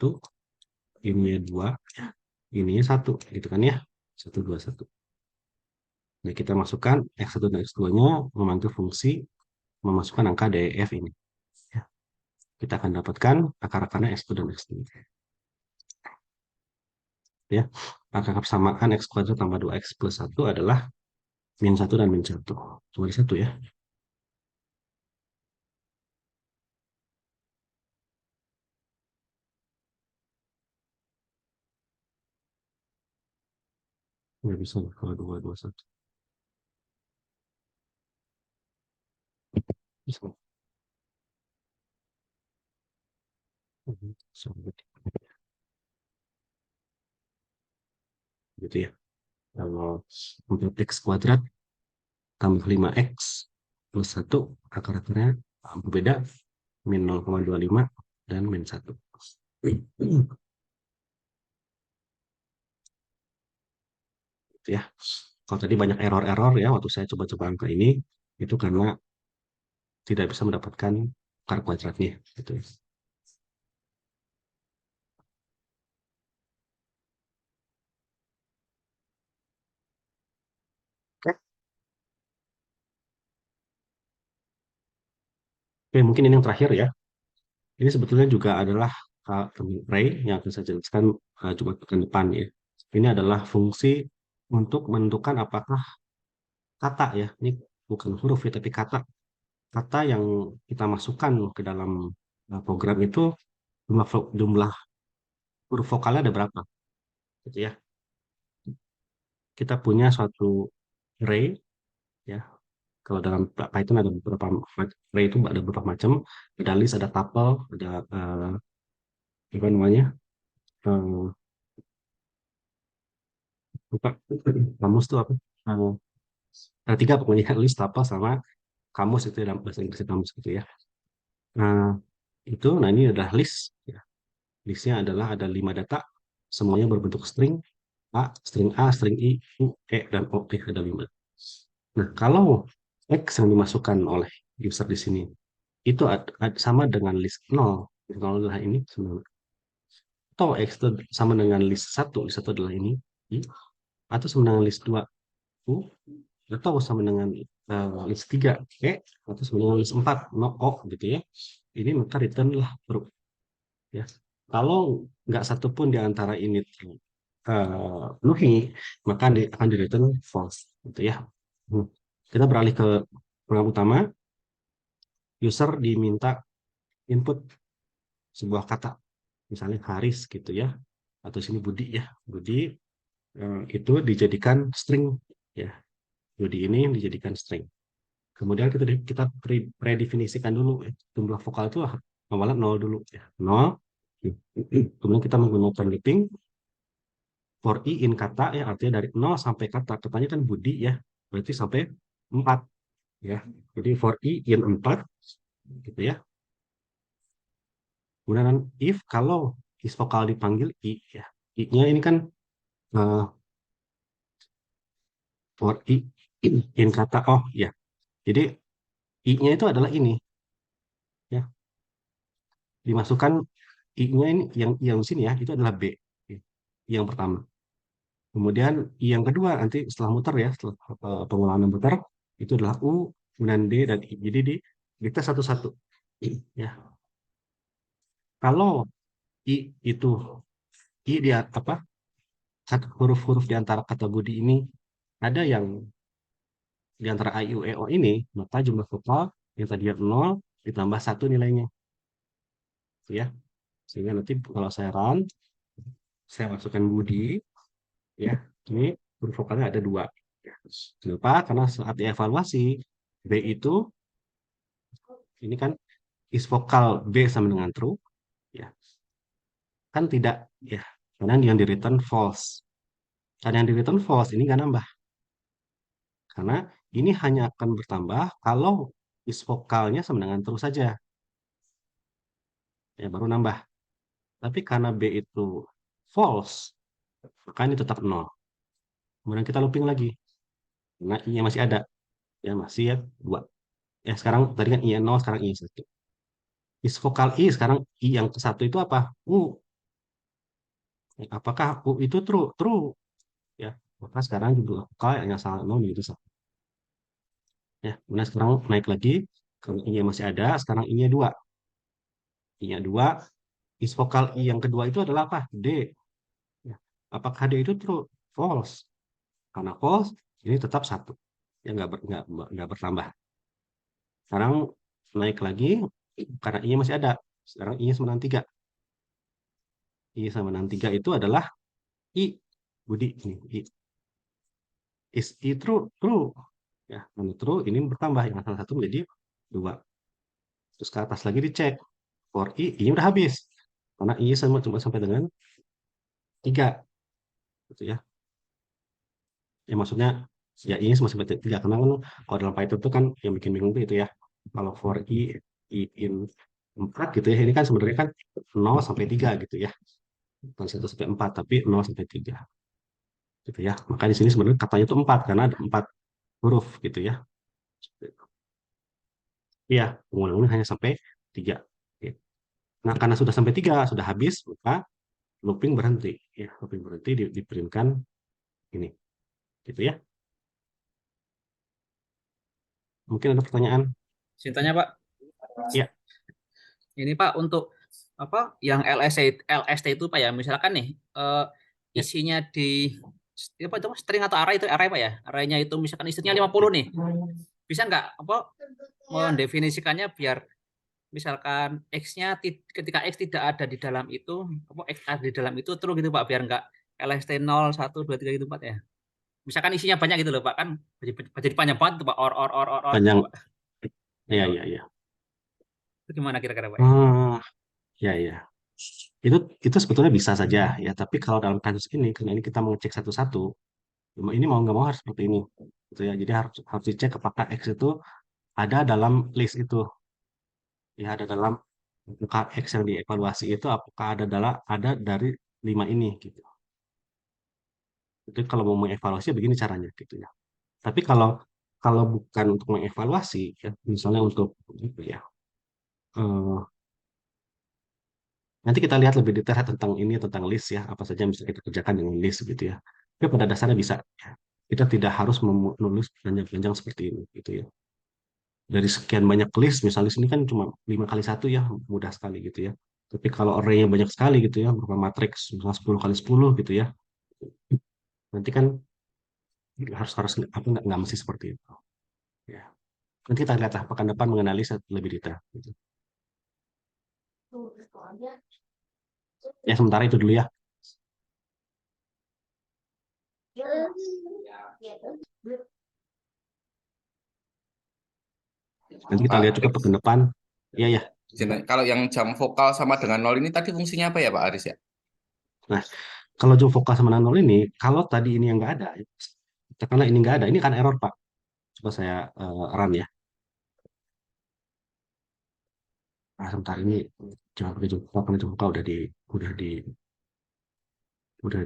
ini 2, ininya 1 gitu kan ya. 1 2 1. Nah, kita masukkan X1 dan X2-nya membantu fungsi memasukkan angka DEF ini. Ya. Kita akan dapatkan akar-akarnya X2 dan X3. Ya. Akar persamaan X kuadrat tambah 2X plus 1 adalah min 1 dan min 1. Cuma di 1 ya. Nggak bisa kalau 2 2 1. Bisa. Gitu ya. Kalau 4X kuadrat tambah 5X plus 1 akar-akarnya berbeda min 0,25 dan min 1. Gitu ya. Kalau tadi banyak error-error ya waktu saya coba-coba angka ini itu karena tidak bisa mendapatkan akar kuadratnya gitu ya. Oke. Oke, mungkin ini yang terakhir ya. Ini sebetulnya juga adalah array yang akan saya jelaskan cuma pekan depan ya. Ini adalah fungsi untuk menentukan apakah kata ya, ini bukan huruf ya, tapi kata. Kata yang kita masukkan ke dalam program itu jumlah huruf vokalnya ada berapa, gitu ya. Kita punya suatu array ya. Kalau dalam Python ada beberapa array itu ada beberapa macam. Ada list, ada tuple, ada apa namanya? Lupa kamus itu apa? Ada 3 pokoknya, list, tabel, sama kamus, itu dalam bahasa Inggris kamus gitu ya. Nah, nah ini adalah list. Ya. Listnya adalah ada 5 data, semuanya berbentuk string A, string I, U, E, dan O. Ada 5. Nah, kalau X yang dimasukkan oleh user di sini itu sama dengan list 0. List 0 adalah ini, atau X itu sama dengan list 1. List 1 adalah ini, I, atau sama dengan list 2, U, atau sama dengan list 3, E, atau sama dengan list 4, no, O, gitu ya. Ini maka return lah true. Ya. Kalau nggak satupun di antara ini penuhi, maka akan di return false, gitu ya. Kita beralih ke program utama. User diminta input sebuah kata, misalnya Haris gitu ya, atau sini Budi ya. Budi itu dijadikan string ya. Budi ini dijadikan string. Kemudian kita predefinisikan dulu jumlah vokal itu awalnya 0 dulu ya. 0. Kemudian kita menggunakan looping for i in kata ya, artinya dari 0 sampai kata. Katanya kan Budi ya, berarti sampai 4 ya. Jadi for i in 4 gitu ya. Kemudian if kalau is vokal dipanggil i ya. I-nya ini kan for i in kata, oh ya. Jadi i-nya itu adalah ini ya. Dimasukkan i-nya ini yang sini ya, itu adalah b. Yang pertama. Kemudian yang kedua nanti setelah muter ya, setelah pengulangan muter itu adalah u, kemudian d dan i. Jadi kita satu-satu ya. Kalau i itu i dia apa? Huruf-huruf di antara kata Budi ini ada yang di antara a, i, u, e, o ini, maka jumlah vokal yang tadinya 0 ditambah 1 nilainya. Ya. Sehingga nanti kalau saya run, saya masukkan Budi, ya, ini huruf vokalnya ada 2. Ya. Kenapa? Karena saat dievaluasi, B itu, ini kan is vokal B sama dengan true, ya, kan tidak, ya, karena yang di return false. Karena yang di return false ini nggak nambah. Karena ini hanya akan bertambah kalau is vokalnya sama dengan true saja. Ya, baru nambah. Tapi karena B itu false, maka ini tetap 0. Kemudian kita looping lagi. Nah, I-nya masih ada. Ya, masih ya, 2. Ya, sekarang tadi kan I-nya 0, sekarang I-nya 1. Is vokal I, sekarang I yang ke 1 itu apa? U. Ya, apakah U itu true? True. Ya, maka sekarang jumlah vokal yang salah 0 itu 1. Ya, kemudian sekarang naik lagi. Kalau I-nya masih ada, sekarang I-nya 2. I-nya 2. Is vokal I yang kedua itu adalah apa? D. Ya. Apakah D itu true? False. Karena false, ini tetap 1. Ya, nggak bertambah. Sekarang naik lagi, karena I-nya masih ada. Sekarang I-nya sama dengan 3. I sama dengan 3 itu adalah I. Budi, ini I. Is I true? True. Ya, karena true, ini bertambah. Yang salah satu menjadi 2. Terus ke atas lagi dicek. For I-nya udah habis. Karena I cuma sampai dengan 3. Gitu ya. Ya maksudnya, ya I sama sampai 3. Karena kan kalau dalam Python itu kan yang bikin bingung itu ya. Kalau for I in 4 gitu ya, ini kan sebenarnya kan 0 sampai 3 gitu ya. Bukan 1 sampai 4, tapi 0 sampai 3. Gitu ya. Maka di sini sebenarnya katanya itu 4, karena ada 4 huruf gitu ya. Iya, pengulangan hanya sampai 3. Nah, karena sudah sampai 3, sudah habis, maka looping berhenti. Ya, looping berhenti diprintkan ini. Gitu ya. Mungkin ada pertanyaan? Sintanya Pak. Iya. Ini Pak untuk apa yang LST itu Pak ya, misalkan nih isinya di apa itu string atau array itu array Pak ya. Arraynya itu misalkan isinya 50 nih. Bisa nggak apa mendefinisikannya biar misalkan X-nya ketika X tidak ada di dalam itu, apa X ada di dalam itu terus gitu Pak, biar nggak LST 0, 1, 2, 3 gitu Pak ya. Misalkan isinya banyak gitu loh Pak, kan jadi panjang banget tuh Pak, or Panjang. gitu, Pak. Iya, iya, iya. Itu gimana kira-kira Pak? Ya, ya. Itu sebetulnya bisa saja ya, tapi kalau dalam kasus ini, karena ini kita mau cek satu-satu, ini mau nggak mau harus seperti ini. gitu ya. Jadi harus dicek apakah X itu ada dalam list itu, ya ada dalam apakah X yang dievaluasi itu apakah ada dari 5 ini gitu. Jadi kalau mau mengevaluasi begini caranya gitu ya. Tapi kalau kalau bukan untuk mengevaluasi ya, misalnya untuk apa ya, eh, nanti kita lihat lebih detail tentang ini, tentang list ya, apa saja yang bisa kita kerjakan dengan list gitu ya. Tapi pada dasarnya bisa ya. Kita tidak harus menulis panjang-panjang seperti ini gitu ya. Dari sekian banyak list, misalnya sini kan cuma 5 kali 1 ya, mudah sekali gitu ya. Tapi kalau array-nya banyak sekali gitu ya, berupa matriks misalnya 10 kali 10 gitu ya, nanti kan harus harus apa nggak mesti seperti itu. Ya. Nanti kita lihatlah pekan depan mengenali lebih detail. Gitu. Ya sementara itu dulu ya. Nanti kita Pak lihat juga Aris. pekan depan. Iya ya. Kalau yang jam vokal sama dengan 0 ini tadi fungsinya apa ya Pak Aris ya? Nah, kalau jump vokal sama nol ini, kalau tadi ini yang nggak ada, katakanlah ini nggak ada, ini kan error Pak. Coba saya run ya. Nah, sebentar ini jangan pakai jump vokal, karena jump vokal udah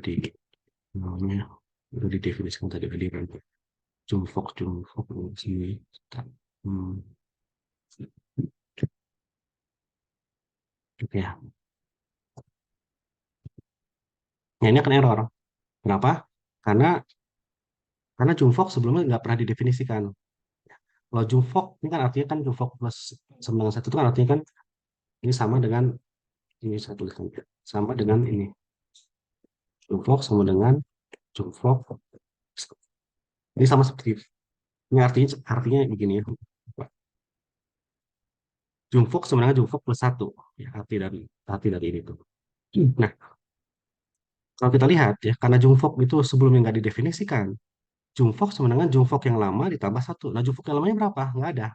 di namanya udah didefinisikan tadi udah di run. Jump vokal sini. Sebentar. Hmm, oke ya. Nah, ini akan error. Kenapa? Karena jump sebelumnya nggak pernah didefinisikan. Kalau jump ini kan artinya kan jump plus 91 itu kan artinya kan ini sama dengan ini saya tuliskan sama dengan ini jump sama dengan jump ini sama seperti ini artinya begini ya. Jump sebenarnya jump plus 1 ya, arti dari ini tuh. Nah, kalau kita lihat ya karena jump itu sebelumnya nggak didefinisikan, jump sebenarnya jump yang lama ditambah 1. Nah, jump yang lamanya berapa? Nggak ada.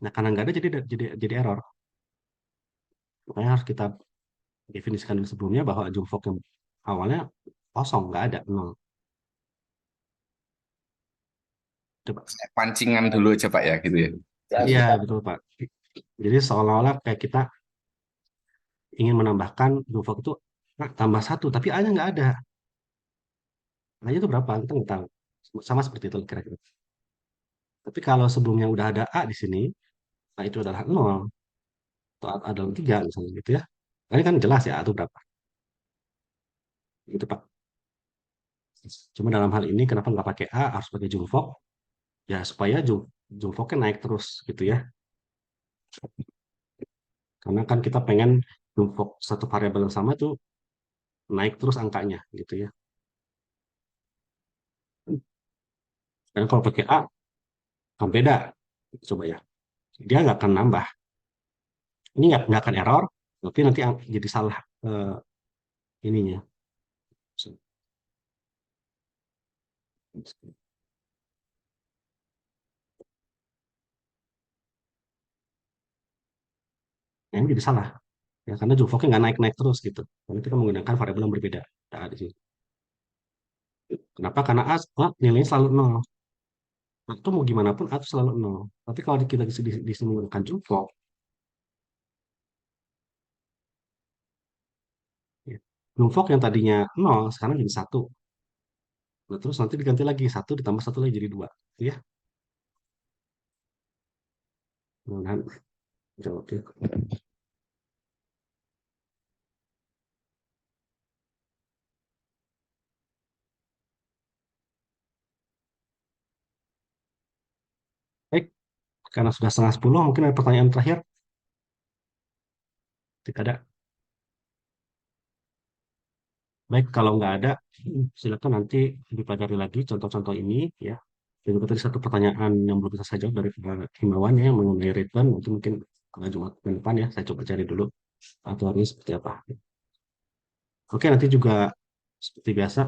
Nah, karena nggak ada jadi error. Makanya harus kita definisikan dulu sebelumnya bahwa jump yang awalnya kosong, nggak ada, nol. Coba. Pancingan dulu aja Pak ya gitu ya. Iya, betul Pak. Jadi seolah-olah kayak kita ingin menambahkan jump itu tambah 1, tapi A-nya nggak ada. A-nya itu berapa? Kita nggak tahu. Sama seperti itu kira-kira. Tapi kalau sebelumnya udah ada A di sini, nah itu adalah 0 atau A adalah 3 misalnya gitu ya. Nah, ini kan jelas ya A itu berapa. Gitu Pak. Cuma dalam hal ini kenapa nggak pakai A, harus pakai jump ya supaya jump naik terus gitu ya. Karena kan kita pengen jump satu variabel yang sama itu naik terus angkanya gitu ya. Dan kalau pakai A kan beda. Coba ya. Dia nggak akan nambah. Ini nggak akan error, tapi nanti jadi salah ininya. Nah, ini jadi salah. Ya, karena jump-nya nggak naik-naik terus gitu. Karena kita menggunakan variabel yang berbeda. Nah, di sini. Kenapa? Karena A nilainya selalu 0. Itu mau gimana pun A itu selalu 0. Tapi kalau kita di sini menggunakan jump ya, jump yang tadinya 0 sekarang jadi 1. Nah, terus nanti diganti lagi 1 ditambah 1 lagi jadi 2. Ya. Mudah-mudahan jawab ya. Baik, karena sudah setengah 10, mungkin ada pertanyaan terakhir. Tidak ada. Baik, kalau nggak ada, silakan nanti dipelajari lagi contoh-contoh ini ya. Dan juga tadi satu pertanyaan yang belum bisa saya jawab dari Himawan ya mengenai return, itu mungkin Jumat depan ya, saya coba cari dulu aturannya seperti apa. Oke, nanti juga seperti biasa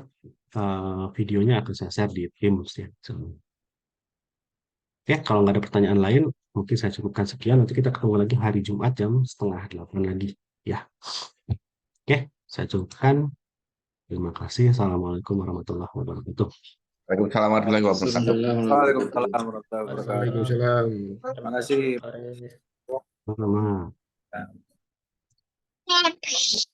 videonya akan saya share di Teams ya. Oke, kalau nggak ada pertanyaan lain, mungkin saya cukupkan sekian. Nanti kita ketemu lagi hari Jumat jam 7:30 lagi ya. Oke, saya cukupkan. Terima kasih. Assalamualaikum warahmatullahi wabarakatuh. Waalaikumsalam warahmatullahi wabarakatuh. Waalaikumsalam warahmatullahi wabarakatuh. Waalaikumsalam. Terima kasih. Terima kasih. Sama-sama.